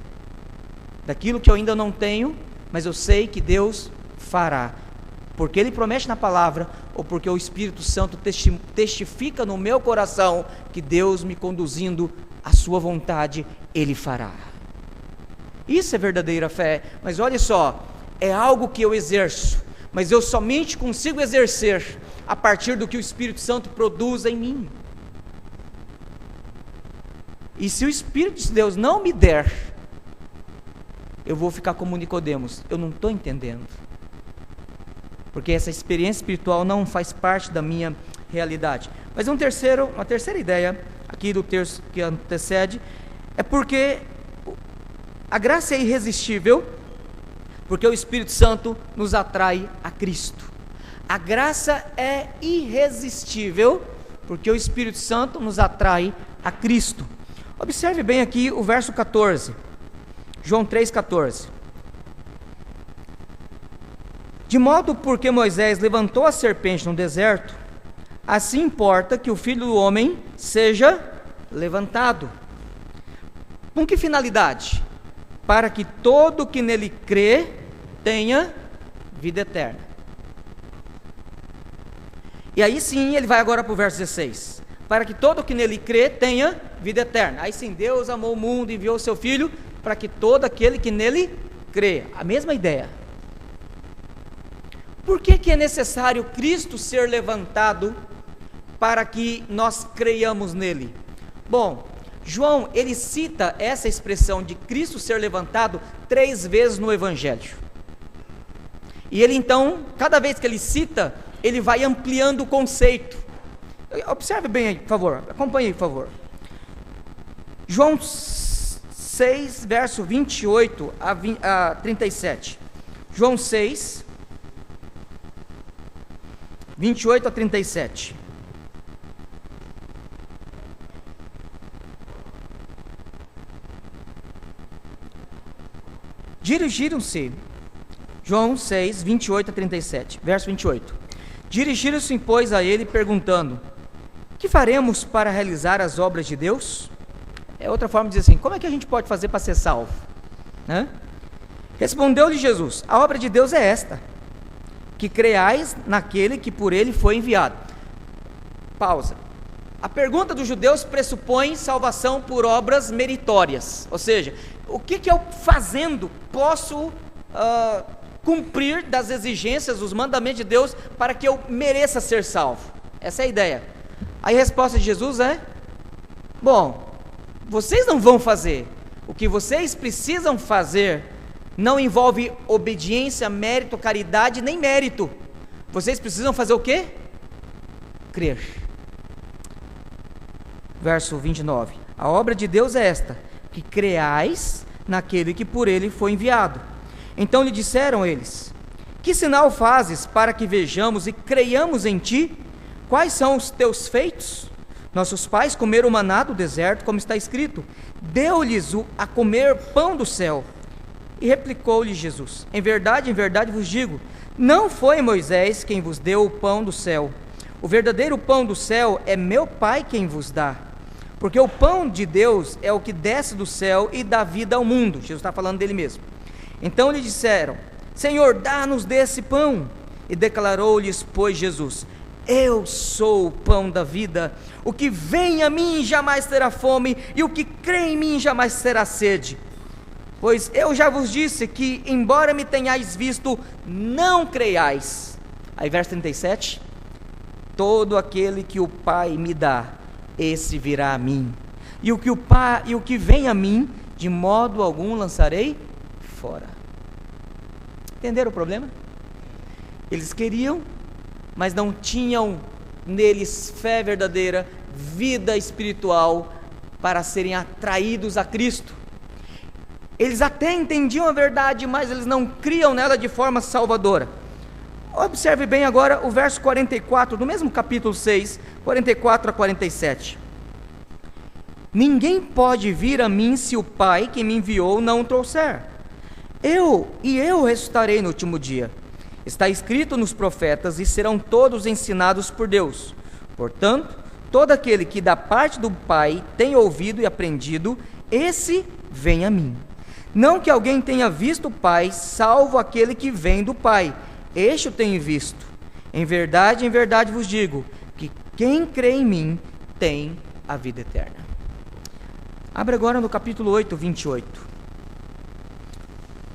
A: daquilo que eu ainda não tenho, mas eu sei que Deus fará, porque Ele promete na palavra, ou porque o Espírito Santo testifica no meu coração que Deus me conduzindo à sua vontade, Ele fará. Isso é verdadeira fé. Mas olha só, é algo que eu exerço, mas eu somente consigo exercer a partir do que o Espírito Santo produz em mim. E se o Espírito de Deus não me der, eu vou ficar como Nicodemos, eu não estou entendendo, porque essa experiência espiritual não faz parte da minha realidade. Mas uma terceira ideia aqui do texto que antecede, é porque a graça é irresistível, porque o Espírito Santo nos atrai a Cristo. A graça é irresistível, porque o Espírito Santo nos atrai a Cristo. Observe bem aqui o verso 14, João 3,14. De modo porque Moisés levantou a serpente no deserto, assim importa que o Filho do Homem seja levantado. Com que finalidade? Para que todo que nele crê tenha vida eterna. E aí sim, ele vai agora para o verso 16. Para que todo que nele crê tenha vida eterna. Aí sim, Deus amou o mundo e enviou o seu Filho para que todo aquele que nele crê. A mesma ideia. Por que é necessário Cristo ser levantado para que nós creiamos nele? Bom, João, ele cita essa expressão de Cristo ser levantado 3 vezes no Evangelho. E ele então, cada vez que ele cita, ele vai ampliando o conceito. Observe bem aí, por favor, acompanhe aí, por favor. João 6, verso 28 a 37. João 6, 28 a 37. Dirigiram-se, João 6, 28 a 37, verso 28. Dirigiram-se, pois, a ele, perguntando: que faremos para realizar as obras de Deus? É outra forma de dizer assim: como é que a gente pode fazer para ser salvo? Respondeu-lhe Jesus: a obra de Deus é esta, que creais naquele que por ele foi enviado. Pausa. A pergunta dos judeus pressupõe salvação por obras meritórias, ou seja, o que eu fazendo posso cumprir das exigências, dos mandamentos de Deus para que eu mereça ser salvo? Essa é a ideia. Aí a resposta de Jesus é: bom, vocês não vão fazer. O que vocês precisam fazer não envolve obediência, mérito, caridade, nem mérito. Vocês precisam fazer o quê? Crer. Verso 29. A obra de Deus é esta, que creais naquele que por ele foi enviado. Então lhe disseram eles: que sinal fazes para que vejamos e creiamos em ti? Quais são os teus feitos? Nossos pais comeram maná do deserto, como está escrito: deu-lhes a comer pão do céu. E replicou-lhe Jesus: em verdade vos digo, não foi Moisés quem vos deu o pão do céu. O verdadeiro pão do céu é meu Pai quem vos dá. Porque o pão de Deus é o que desce do céu e dá vida ao mundo. Jesus está falando dele mesmo. Então lhe disseram: Senhor, dá-nos desse pão. E declarou-lhes, pois, Jesus: eu sou o pão da vida. O que vem a mim jamais terá fome, e o que crê em mim jamais terá sede. Pois eu já vos disse que, embora me tenhais visto, não creiais. Aí verso 37. Todo aquele que o Pai me dá, esse virá a mim. E o que vem a mim, de modo algum lançarei fora. Entenderam o problema? Eles queriam, mas não tinham neles fé verdadeira, vida espiritual, para serem atraídos a Cristo. Eles até entendiam a verdade, mas eles não criam nela de forma salvadora. Observe bem agora o verso 44, do mesmo capítulo 6, 44 a 47. Ninguém pode vir a mim se o Pai que me enviou não o trouxer. Eu ressuscitarei no último dia. Está escrito nos profetas, e serão todos ensinados por Deus. Portanto, todo aquele que da parte do Pai tem ouvido e aprendido, esse vem a mim. Não que alguém tenha visto o Pai, salvo aquele que vem do Pai. Este eu tenho visto. Em verdade vos digo, que quem crê em mim tem a vida eterna. Abra agora no capítulo 8, 28.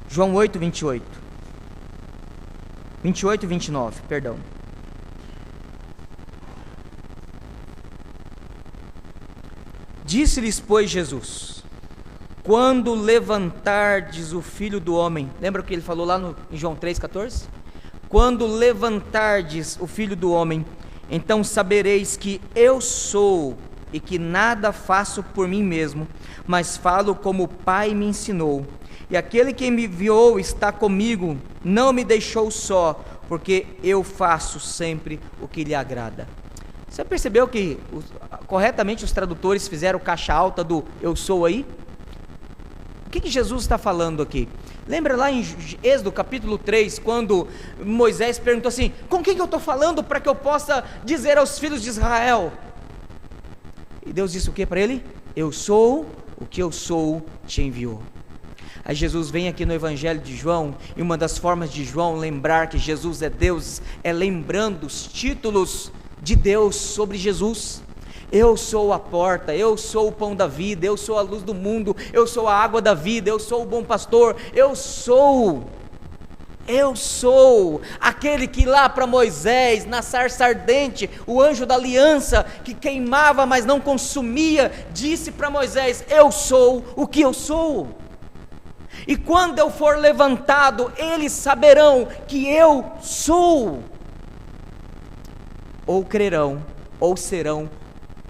A: João 8, 28. 28 e 29, perdão. Disse-lhes, pois, Jesus: quando levantardes o Filho do Homem, lembra o que ele falou lá em João 3,14? Quando levantardes o Filho do Homem, então sabereis que eu sou, e que nada faço por mim mesmo, mas falo como o Pai me ensinou. E aquele que me enviou está comigo, não me deixou só, porque eu faço sempre o que lhe agrada. Você percebeu que corretamente os tradutores fizeram caixa alta do eu sou aí? O que Jesus está falando aqui? Lembra lá em Êxodo capítulo 3, quando Moisés perguntou assim: com quem que eu estou falando para que eu possa dizer aos filhos de Israel? E Deus disse o que para ele? Eu sou o que eu sou, te enviou. Aí Jesus vem aqui no Evangelho de João, e uma das formas de João lembrar que Jesus é Deus, é lembrando os títulos de Deus sobre Jesus. Eu sou a porta, eu sou o pão da vida, eu sou a luz do mundo, eu sou a água da vida, eu sou o bom pastor, eu sou aquele que lá para Moisés, na sarça ardente, o anjo da aliança, que queimava mas não consumia, disse para Moisés: eu sou o que eu sou. E quando eu for levantado, eles saberão que eu sou. Ou crerão, ou serão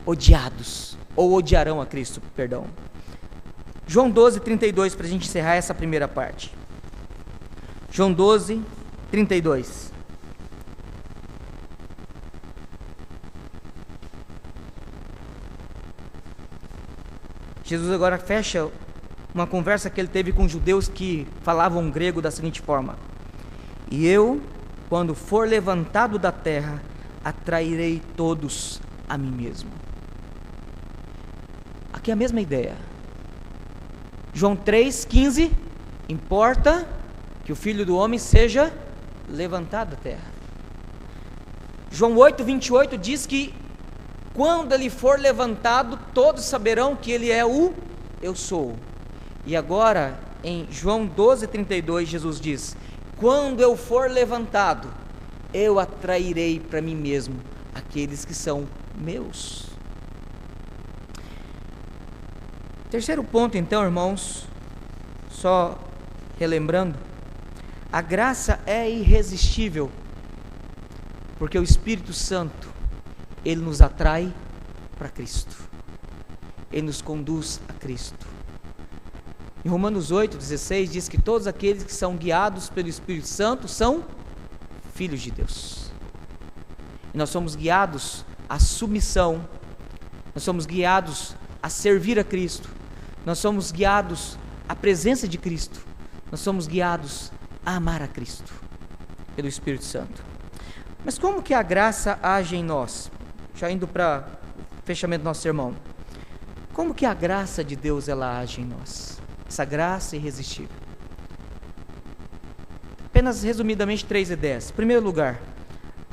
A: odiados, ou odiarão a Cristo, perdão. João 12, 32, para a gente encerrar essa primeira parte. João 12, 32. Jesus agora fecha uma conversa que ele teve com judeus que falavam grego da seguinte forma: e eu, quando for levantado da terra, atrairei todos a mim mesmo. Aqui é a mesma ideia. João 3,15, importa que o Filho do Homem seja levantado da terra. João 8,28 diz que quando ele for levantado, todos saberão que ele é o eu sou. E agora, em João 12,32, Jesus diz: quando eu for levantado, eu atrairei para mim mesmo aqueles que são meus. Terceiro ponto, então, irmãos, só relembrando, a graça é irresistível, porque o Espírito Santo, ele nos atrai para Cristo, ele nos conduz a Cristo. Em Romanos 8,16 diz que todos aqueles que são guiados pelo Espírito Santo são filhos de Deus. E nós somos guiados à submissão, nós somos guiados a servir a Cristo, nós somos guiados à presença de Cristo, nós somos guiados a amar a Cristo pelo Espírito Santo. Mas como que a graça age em nós? Já indo para o fechamento do nosso sermão. Como que a graça de Deus ela age em nós? Essa graça irresistível. Apenas resumidamente 3 ideias. Em primeiro lugar,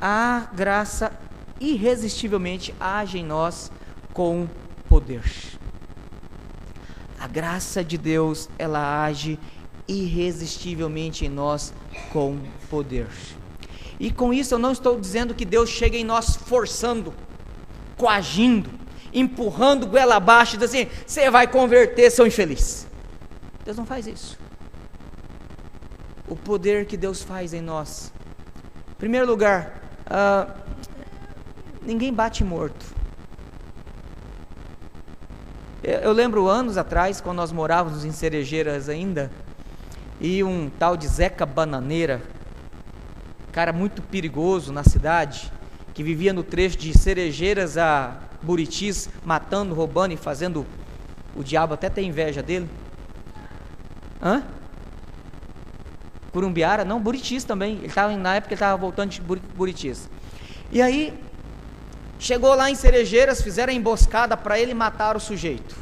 A: a graça irresistivelmente age em nós com poder. A graça de Deus, ela age irresistivelmente em nós com poder. E com isso eu não estou dizendo que Deus chega em nós forçando, coagindo, empurrando goela abaixo, dizendo assim: você vai converter, seu infeliz. Deus não faz isso. O poder que Deus faz em nós. Em primeiro lugar, ninguém bate morto. Eu lembro anos atrás, quando nós morávamos em Cerejeiras ainda, e um tal de Zeca Bananeira, cara muito perigoso na cidade, que vivia no trecho de Cerejeiras a Buritis, matando, roubando e fazendo o diabo até ter inveja dele. Curumbiara? Não, Buritis também. Na época ele estava voltando de Buritis. E aí, chegou lá em Cerejeiras, fizeram a emboscada para ele matar o sujeito.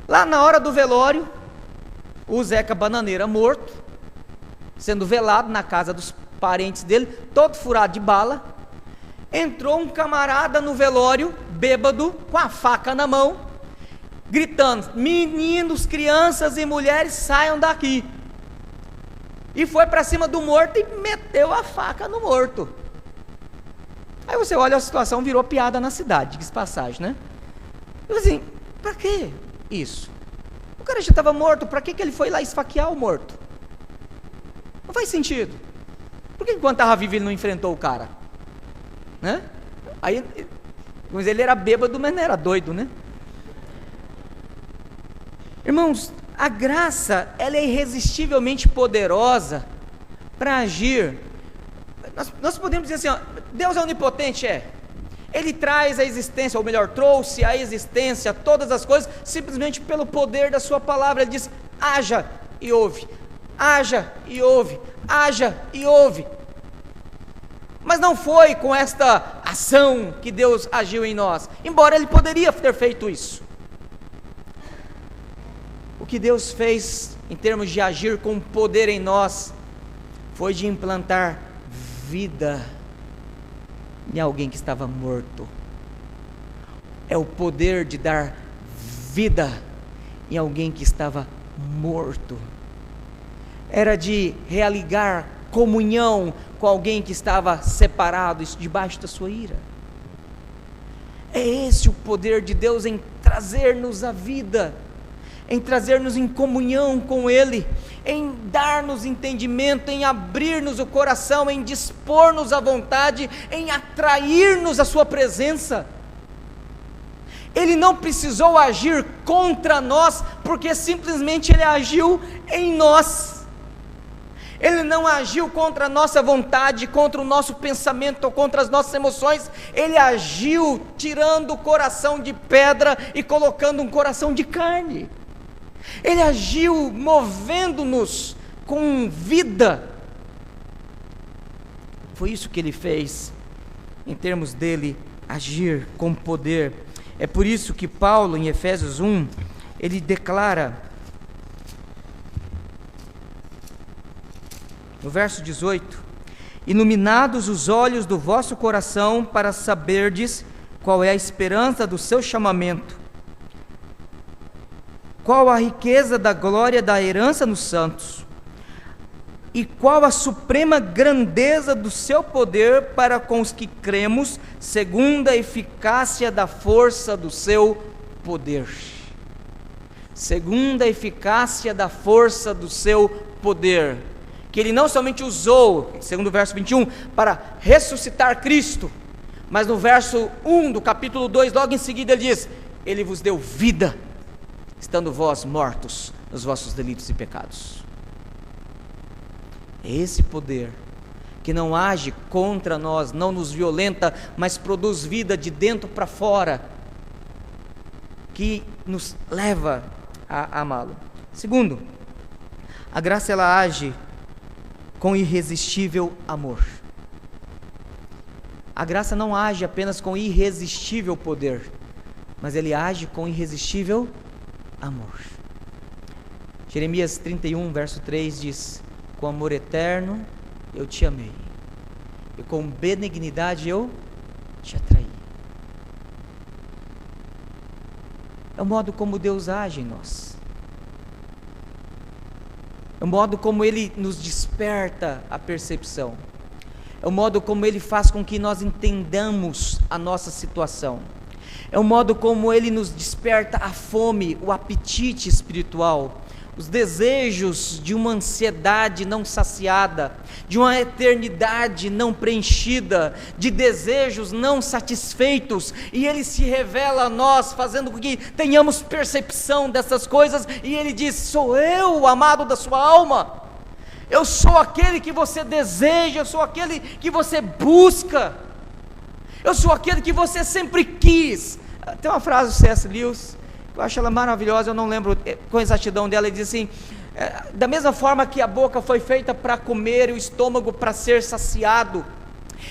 A: Lá na hora do velório, o Zeca Bananeira morto, sendo velado na casa dos parentes dele, todo furado de bala. Entrou um camarada no velório, bêbado, com a faca na mão, gritando: meninos, crianças e mulheres, saiam daqui. E foi para cima do morto e meteu a faca no morto. Aí você olha, a situação virou piada na cidade, diz passagem, né? Eu assim, para que isso? O cara já estava morto, para que ele foi lá esfaquear o morto? Não faz sentido. Por que enquanto estava vivo ele não enfrentou o cara? Né? Aí, mas ele era bêbado, mas não era doido, né? Irmãos, a graça, ela é irresistivelmente poderosa para agir. Nós podemos dizer assim, ó, Deus é onipotente, Ele traz a existência, ou melhor, trouxe a existência, todas as coisas, simplesmente pelo poder da sua palavra. Ele diz: haja e houve, haja e houve, haja e houve. Mas não foi com esta ação que Deus agiu em nós, embora Ele poderia ter feito isso. O que Deus fez em termos de agir com poder em nós, foi de implantar vida em alguém que estava morto. É o poder de dar vida em alguém que estava morto. Era de realigar comunhão com alguém que estava separado debaixo da sua ira. É esse o poder de Deus em trazer-nos a vida, em trazer-nos em comunhão com Ele, em dar-nos entendimento, em abrir-nos o coração, em dispor-nos à vontade, em atrair-nos à sua presença. Ele não precisou agir contra nós, porque simplesmente Ele agiu em nós. Ele não agiu contra a nossa vontade, contra o nosso pensamento, ou contra as nossas emoções. Ele agiu tirando o coração de pedra e colocando um coração de carne. Ele agiu movendo-nos com vida. Foi isso que Ele fez, em termos dele agir com poder. É por isso que Paulo, em Efésios 1, ele declara, no verso 18: iluminados os olhos do vosso coração, para saberdes qual é a esperança do seu chamamento, qual a riqueza da glória da herança nos santos, e qual a suprema grandeza do seu poder para com os que cremos, segundo a eficácia da força do seu poder. Segundo a eficácia da força do seu poder, que Ele não somente usou, segundo o verso 21, para ressuscitar Cristo, mas no verso 1 do capítulo 2, logo em seguida Ele diz: Ele vos deu vida, estando vós mortos nos vossos delitos e pecados. É esse poder que não age contra nós, não nos violenta, mas produz vida de dentro para fora, que nos leva a amá-lo. Segundo, a graça ela age com irresistível amor. A graça não age apenas com irresistível poder, mas Ele age com irresistível amor. Jeremias 31, verso 3 diz: com amor eterno eu te amei, e com benignidade eu te atraí. É o modo como Deus age em nós, é o modo como Ele nos desperta a percepção, é o modo como Ele faz com que nós entendamos a nossa situação, é o modo como Ele nos desperta a fome, o apetite espiritual, os desejos de uma ansiedade não saciada, de uma eternidade não preenchida, de desejos não satisfeitos, e Ele se revela a nós, fazendo com que tenhamos percepção dessas coisas, e Ele diz: sou eu, o amado da sua alma, eu sou aquele que você deseja, eu sou aquele que você busca, eu sou aquele que você sempre quis. Tem uma frase do C.S. Lewis, eu acho ela maravilhosa, eu não lembro com exatidão dela. Ele diz assim: da mesma forma que a boca foi feita para comer e o estômago para ser saciado,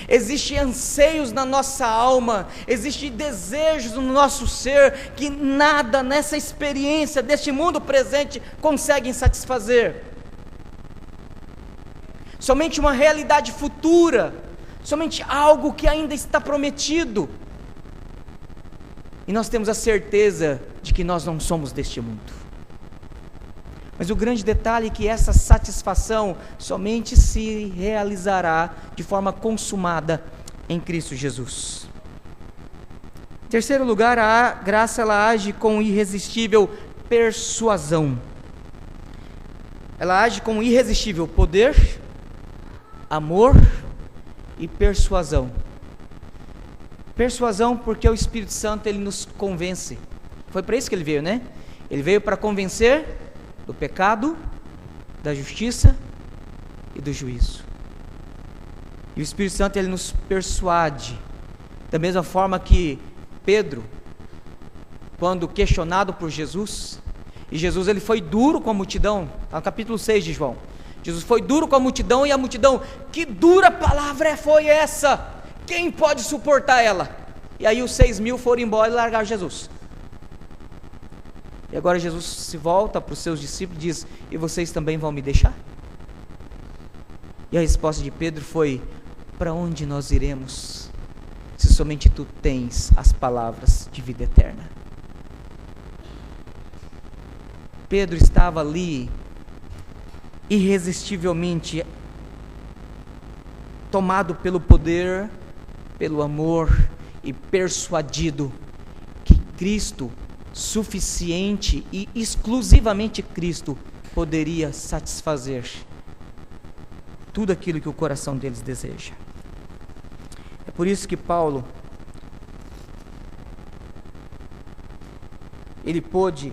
A: existem anseios na nossa alma, existem desejos no nosso ser, que nada nessa experiência deste mundo presente conseguem satisfazer. Somente uma realidade futura, somente algo que ainda está prometido. E nós temos a certeza de que nós não somos deste mundo. Mas o grande detalhe é que essa satisfação somente se realizará de forma consumada em Cristo Jesus. Em terceiro lugar, a graça ela age com irresistível persuasão. Ela age com irresistível poder, amor e persuasão. Persuasão, porque o Espírito Santo ele nos convence. Foi para isso que ele veio, né? Ele veio para convencer do pecado, da justiça e do juízo. E o Espírito Santo ele nos persuade, da mesma forma que Pedro, quando questionado por Jesus, E Jesus, ele foi duro com a multidão, no capítulo 6 de João. Jesus foi duro com a multidão, e a multidão, que dura palavra foi essa? Quem pode suportar ela? E aí os 6.000 foram embora e largaram Jesus. E agora Jesus se volta para os seus discípulos e diz: e vocês também vão me deixar? E a resposta de Pedro foi: para onde nós iremos, se somente tu tens as palavras de vida eterna? Pedro estava ali, irresistivelmente tomado pelo poder, pelo amor, e persuadido que Cristo, suficiente e exclusivamente Cristo, poderia satisfazer tudo aquilo que o coração deles deseja. É por isso que Paulo, ele pôde,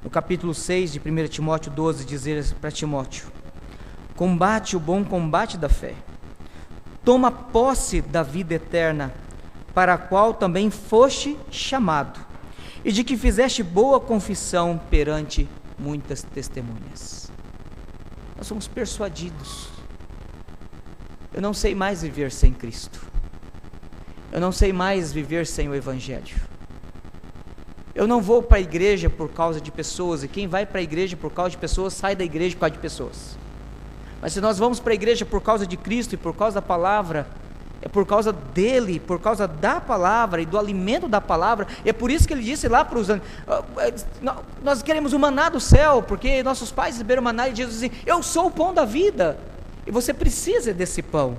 A: no capítulo 6 de 1 Timóteo 12, dizer para Timóteo: combate o bom combate da fé, toma posse da vida eterna, para a qual também foste chamado, e de que fizeste boa confissão perante muitas testemunhas. Nós somos persuadidos. Eu não sei mais viver sem Cristo. Eu não sei mais viver sem o Evangelho. Eu não vou para a igreja por causa de pessoas, e quem vai para a igreja por causa de pessoas, sai da igreja por causa de pessoas. Mas se nós vamos para a igreja por causa de Cristo e por causa da palavra, é por causa dele, por causa da palavra e do alimento da palavra. E é por isso que ele disse lá para os nós queremos o maná do céu, porque nossos pais receberam maná, e Jesus diz assim: eu sou o pão da vida, e você precisa desse pão.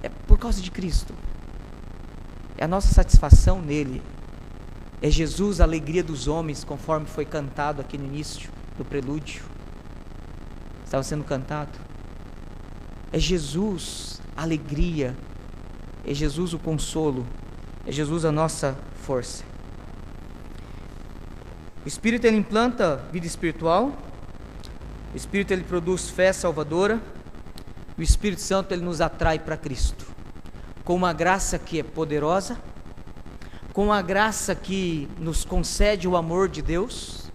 A: É por causa de Cristo, é a nossa satisfação nele, é Jesus a alegria dos homens, conforme foi cantado aqui no início do prelúdio, estava sendo cantado. É Jesus a alegria, é Jesus o consolo, é Jesus a nossa força. O Espírito, ele implanta vida espiritual, o Espírito, ele produz fé salvadora, o Espírito Santo, ele nos atrai para Cristo, com uma graça que é poderosa, com uma graça que nos concede o amor de Deus,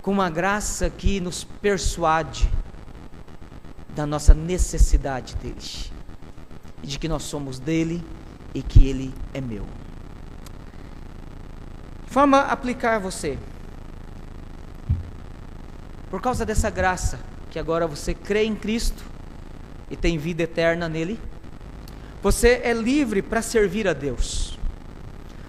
A: com uma graça que nos persuade da nossa necessidade dele, e de que nós somos dele e que ele é meu. De forma a aplicar você, por causa dessa graça, que agora você crê em Cristo e tem vida eterna nele, você é livre para servir a Deus.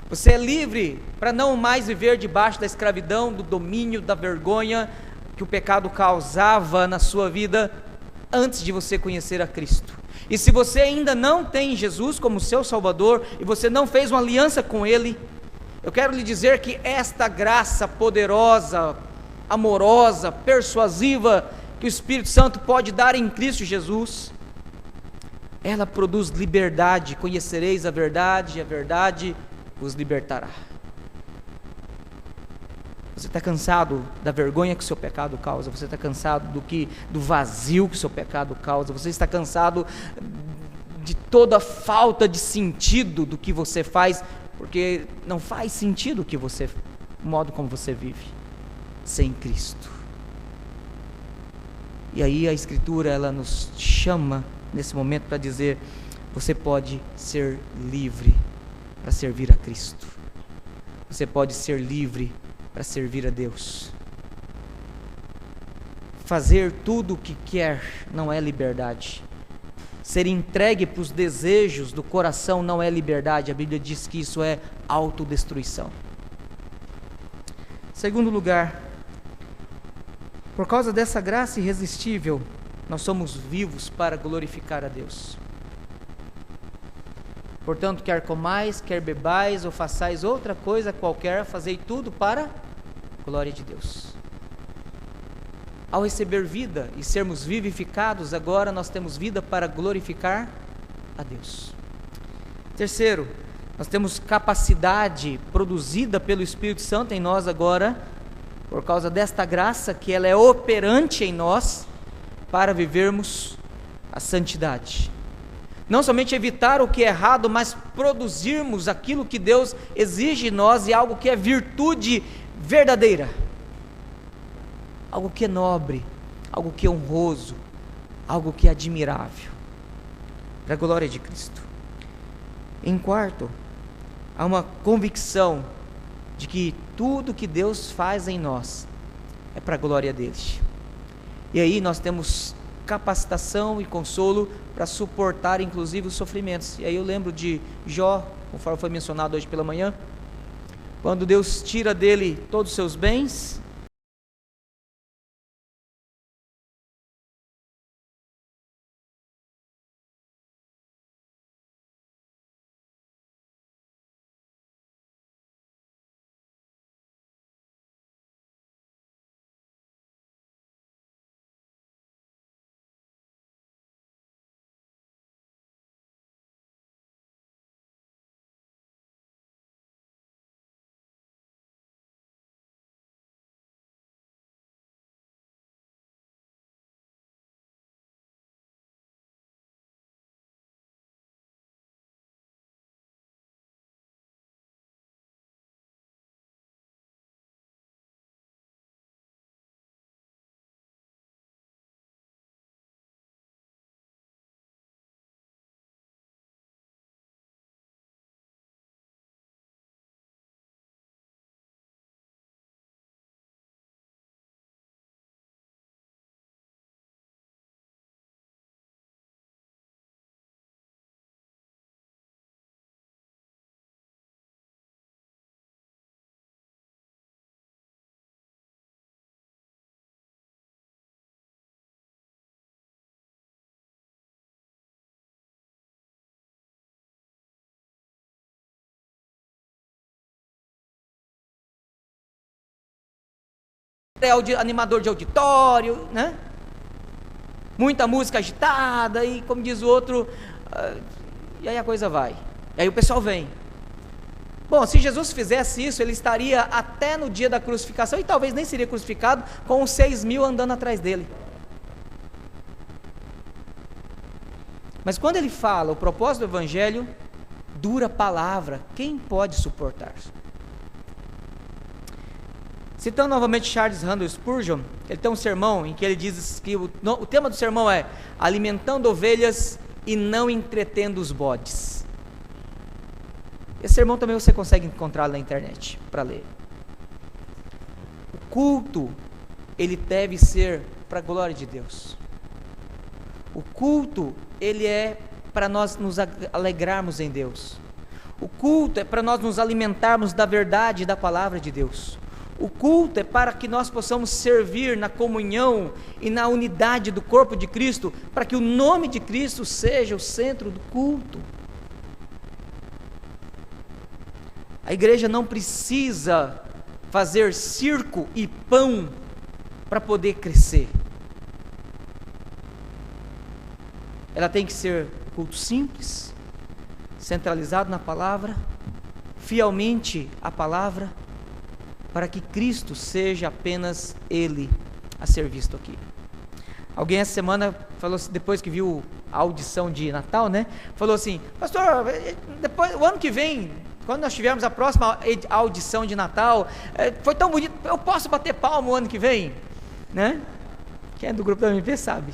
A: Você é livre para não mais viver debaixo da escravidão, do domínio, da vergonha que o pecado causava na sua vida antes de você conhecer a Cristo. E se você ainda não tem Jesus como seu Salvador, e você não fez uma aliança com Ele, eu quero lhe dizer que esta graça poderosa, amorosa, persuasiva, que o Espírito Santo pode dar em Cristo Jesus, ela produz liberdade. Conhecereis a verdade, e a verdade vos libertará. Você está cansado da vergonha que o seu pecado causa, você está cansado do vazio que o seu pecado causa, você está cansado de toda a falta de sentido do que você faz, porque não faz sentido o modo como você vive sem Cristo. E aí a Escritura, ela nos chama nesse momento para dizer: você pode ser livre para servir a Cristo, você pode ser livre para servir a Deus. Fazer tudo o que quer não é liberdade. Ser entregue para os desejos do coração não é liberdade. A Bíblia diz que isso é autodestruição. Segundo lugar, por causa dessa graça irresistível, nós somos vivos para glorificar a Deus. Portanto, quer comais, quer bebais, ou façais outra coisa qualquer, fazei tudo para a glória de Deus. Ao receber vida e sermos vivificados, agora nós temos vida para glorificar a Deus. Terceiro, nós temos capacidade produzida pelo Espírito Santo em nós agora, por causa desta graça, que ela é operante em nós, para vivermos a santidade. Não somente evitar o que é errado, mas produzirmos aquilo que Deus exige de nós, e algo que é virtude verdadeira, algo que é nobre, algo que é honroso, algo que é admirável, para a glória de Cristo. Em quarto, há uma convicção de que tudo que Deus faz em nós é para a glória dele. E aí nós temos capacitação e consolo para suportar inclusive os sofrimentos. E aí eu lembro de Jó, conforme foi mencionado hoje pela manhã, quando Deus tira dele todos os seus bens, é animador de auditório, né? Muita música agitada, e como diz o outro, e aí a coisa vai, e aí o pessoal vem. Bom, se Jesus fizesse isso, ele estaria até no dia da crucificação, e talvez nem seria crucificado, com os 6.000 andando atrás dele. Mas quando ele fala o propósito do evangelho, dura palavra, quem pode suportar? Citando novamente Charles Haddon Spurgeon, ele tem um sermão em que ele diz que o tema do sermão é alimentando ovelhas e não entretendo os bodes. Esse sermão também você consegue encontrar na internet para ler. O culto, ele deve ser para a glória de Deus. O culto, ele é para nós nos alegrarmos em Deus. O culto é para nós nos alimentarmos da verdade e da palavra de Deus. O culto é para que nós possamos servir na comunhão e na unidade do corpo de Cristo, para que o nome de Cristo seja o centro do culto. A igreja não precisa fazer circo e pão para poder crescer. Ela tem que ser culto simples, centralizado na palavra, fielmente à palavra, para que Cristo seja apenas Ele a ser visto aqui. Alguém essa semana falou assim, depois que viu a audição de Natal, né? Falou assim: pastor, depois, o ano que vem, quando nós tivermos a próxima audição de Natal, foi tão bonito, eu posso bater palma o ano que vem? Né? Quem é do grupo da MP sabe.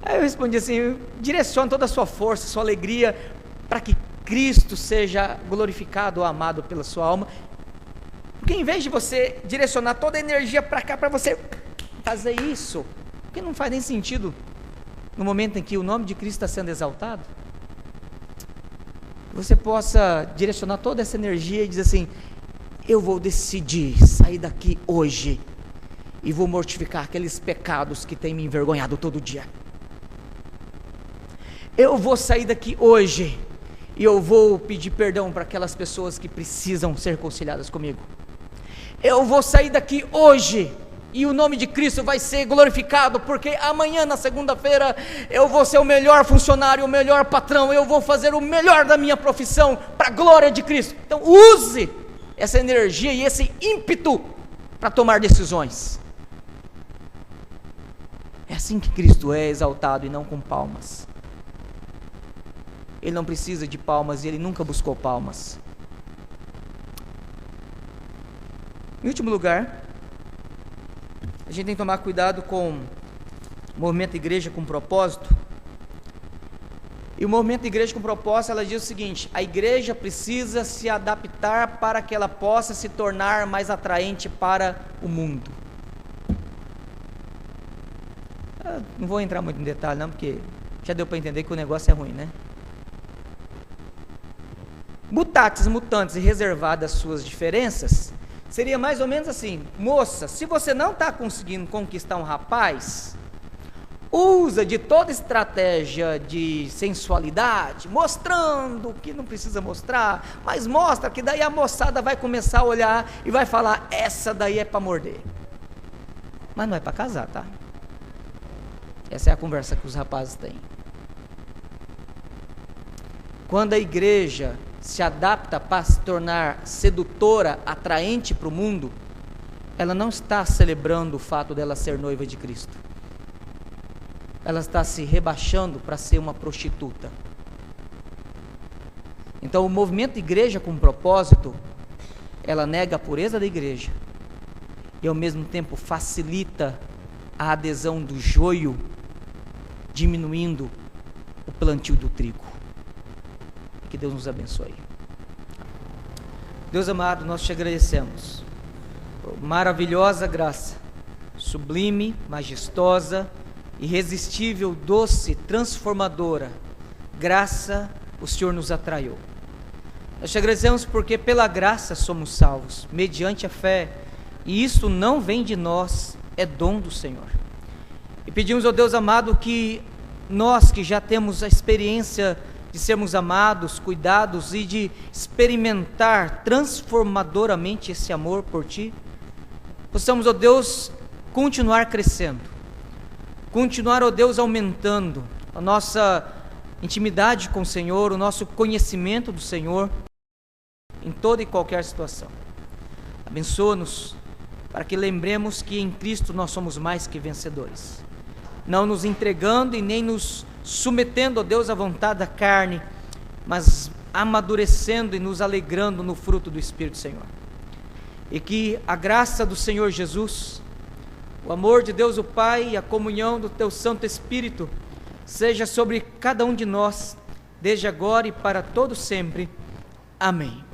A: Aí eu respondi assim: direcione toda a sua força, sua alegria, para que Cristo seja glorificado ou amado pela sua alma. Porque em vez de você direcionar toda a energia para cá, para você fazer isso, porque não faz nem sentido no momento em que o nome de Cristo está sendo exaltado, você possa direcionar toda essa energia e dizer assim: eu vou decidir sair daqui hoje e vou mortificar aqueles pecados que têm me envergonhado todo dia. Eu vou sair daqui hoje e eu vou pedir perdão para aquelas pessoas que precisam ser reconciliadas comigo. Eu vou sair daqui hoje e o nome de Cristo vai ser glorificado, porque amanhã, na segunda-feira, eu vou ser o melhor funcionário, o melhor patrão, eu vou fazer o melhor da minha profissão para a glória de Cristo. Então use essa energia e esse ímpeto para tomar decisões. É assim que Cristo é exaltado, e não com palmas. Ele não precisa de palmas e ele nunca buscou palmas. Em último lugar, a gente tem que tomar cuidado com o movimento igreja com propósito. E o movimento igreja com propósito, ela diz o seguinte: a igreja precisa se adaptar para que ela possa se tornar mais atraente para o mundo. Eu não vou entrar muito em detalhe não, porque já deu para entender que o negócio é ruim, né? Mutatis mutandis e reservadas as suas diferenças, seria mais ou menos assim: moça, se você não está conseguindo conquistar um rapaz, usa de toda estratégia de sensualidade, mostrando o que não precisa mostrar, mas mostra que daí a moçada vai começar a olhar e vai falar: essa daí é para morder. Mas não é para casar, tá? Essa é a conversa que os rapazes têm. Quando a igreja se adapta para se tornar sedutora, atraente para o mundo, ela não está celebrando o fato dela ser noiva de Cristo. Ela está se rebaixando para ser uma prostituta. Então o movimento igreja com propósito, ela nega a pureza da igreja e ao mesmo tempo facilita a adesão do joio, diminuindo o plantio do trigo. Que Deus nos abençoe. Deus amado, nós te agradecemos por maravilhosa graça, sublime, majestosa, irresistível, doce, transformadora graça, o Senhor nos atraiu. Nós te agradecemos porque pela graça somos salvos, mediante a fé, e isso não vem de nós, é dom do Senhor. E pedimos ao Deus amado que nós que já temos a experiência de sermos amados, cuidados e de experimentar transformadoramente esse amor por Ti, possamos, ó Deus, continuar crescendo, continuar, ó Deus, aumentando a nossa intimidade com o Senhor, o nosso conhecimento do Senhor, em toda e qualquer situação. Abençoa-nos, para que lembremos que em Cristo nós somos mais que vencedores, não nos entregando e nem nos submetendo, ó Deus, à vontade da carne, mas amadurecendo e nos alegrando no fruto do Espírito, Senhor. E que a graça do Senhor Jesus, o amor de Deus o Pai e a comunhão do Teu Santo Espírito seja sobre cada um de nós, desde agora e para todo sempre. Amém.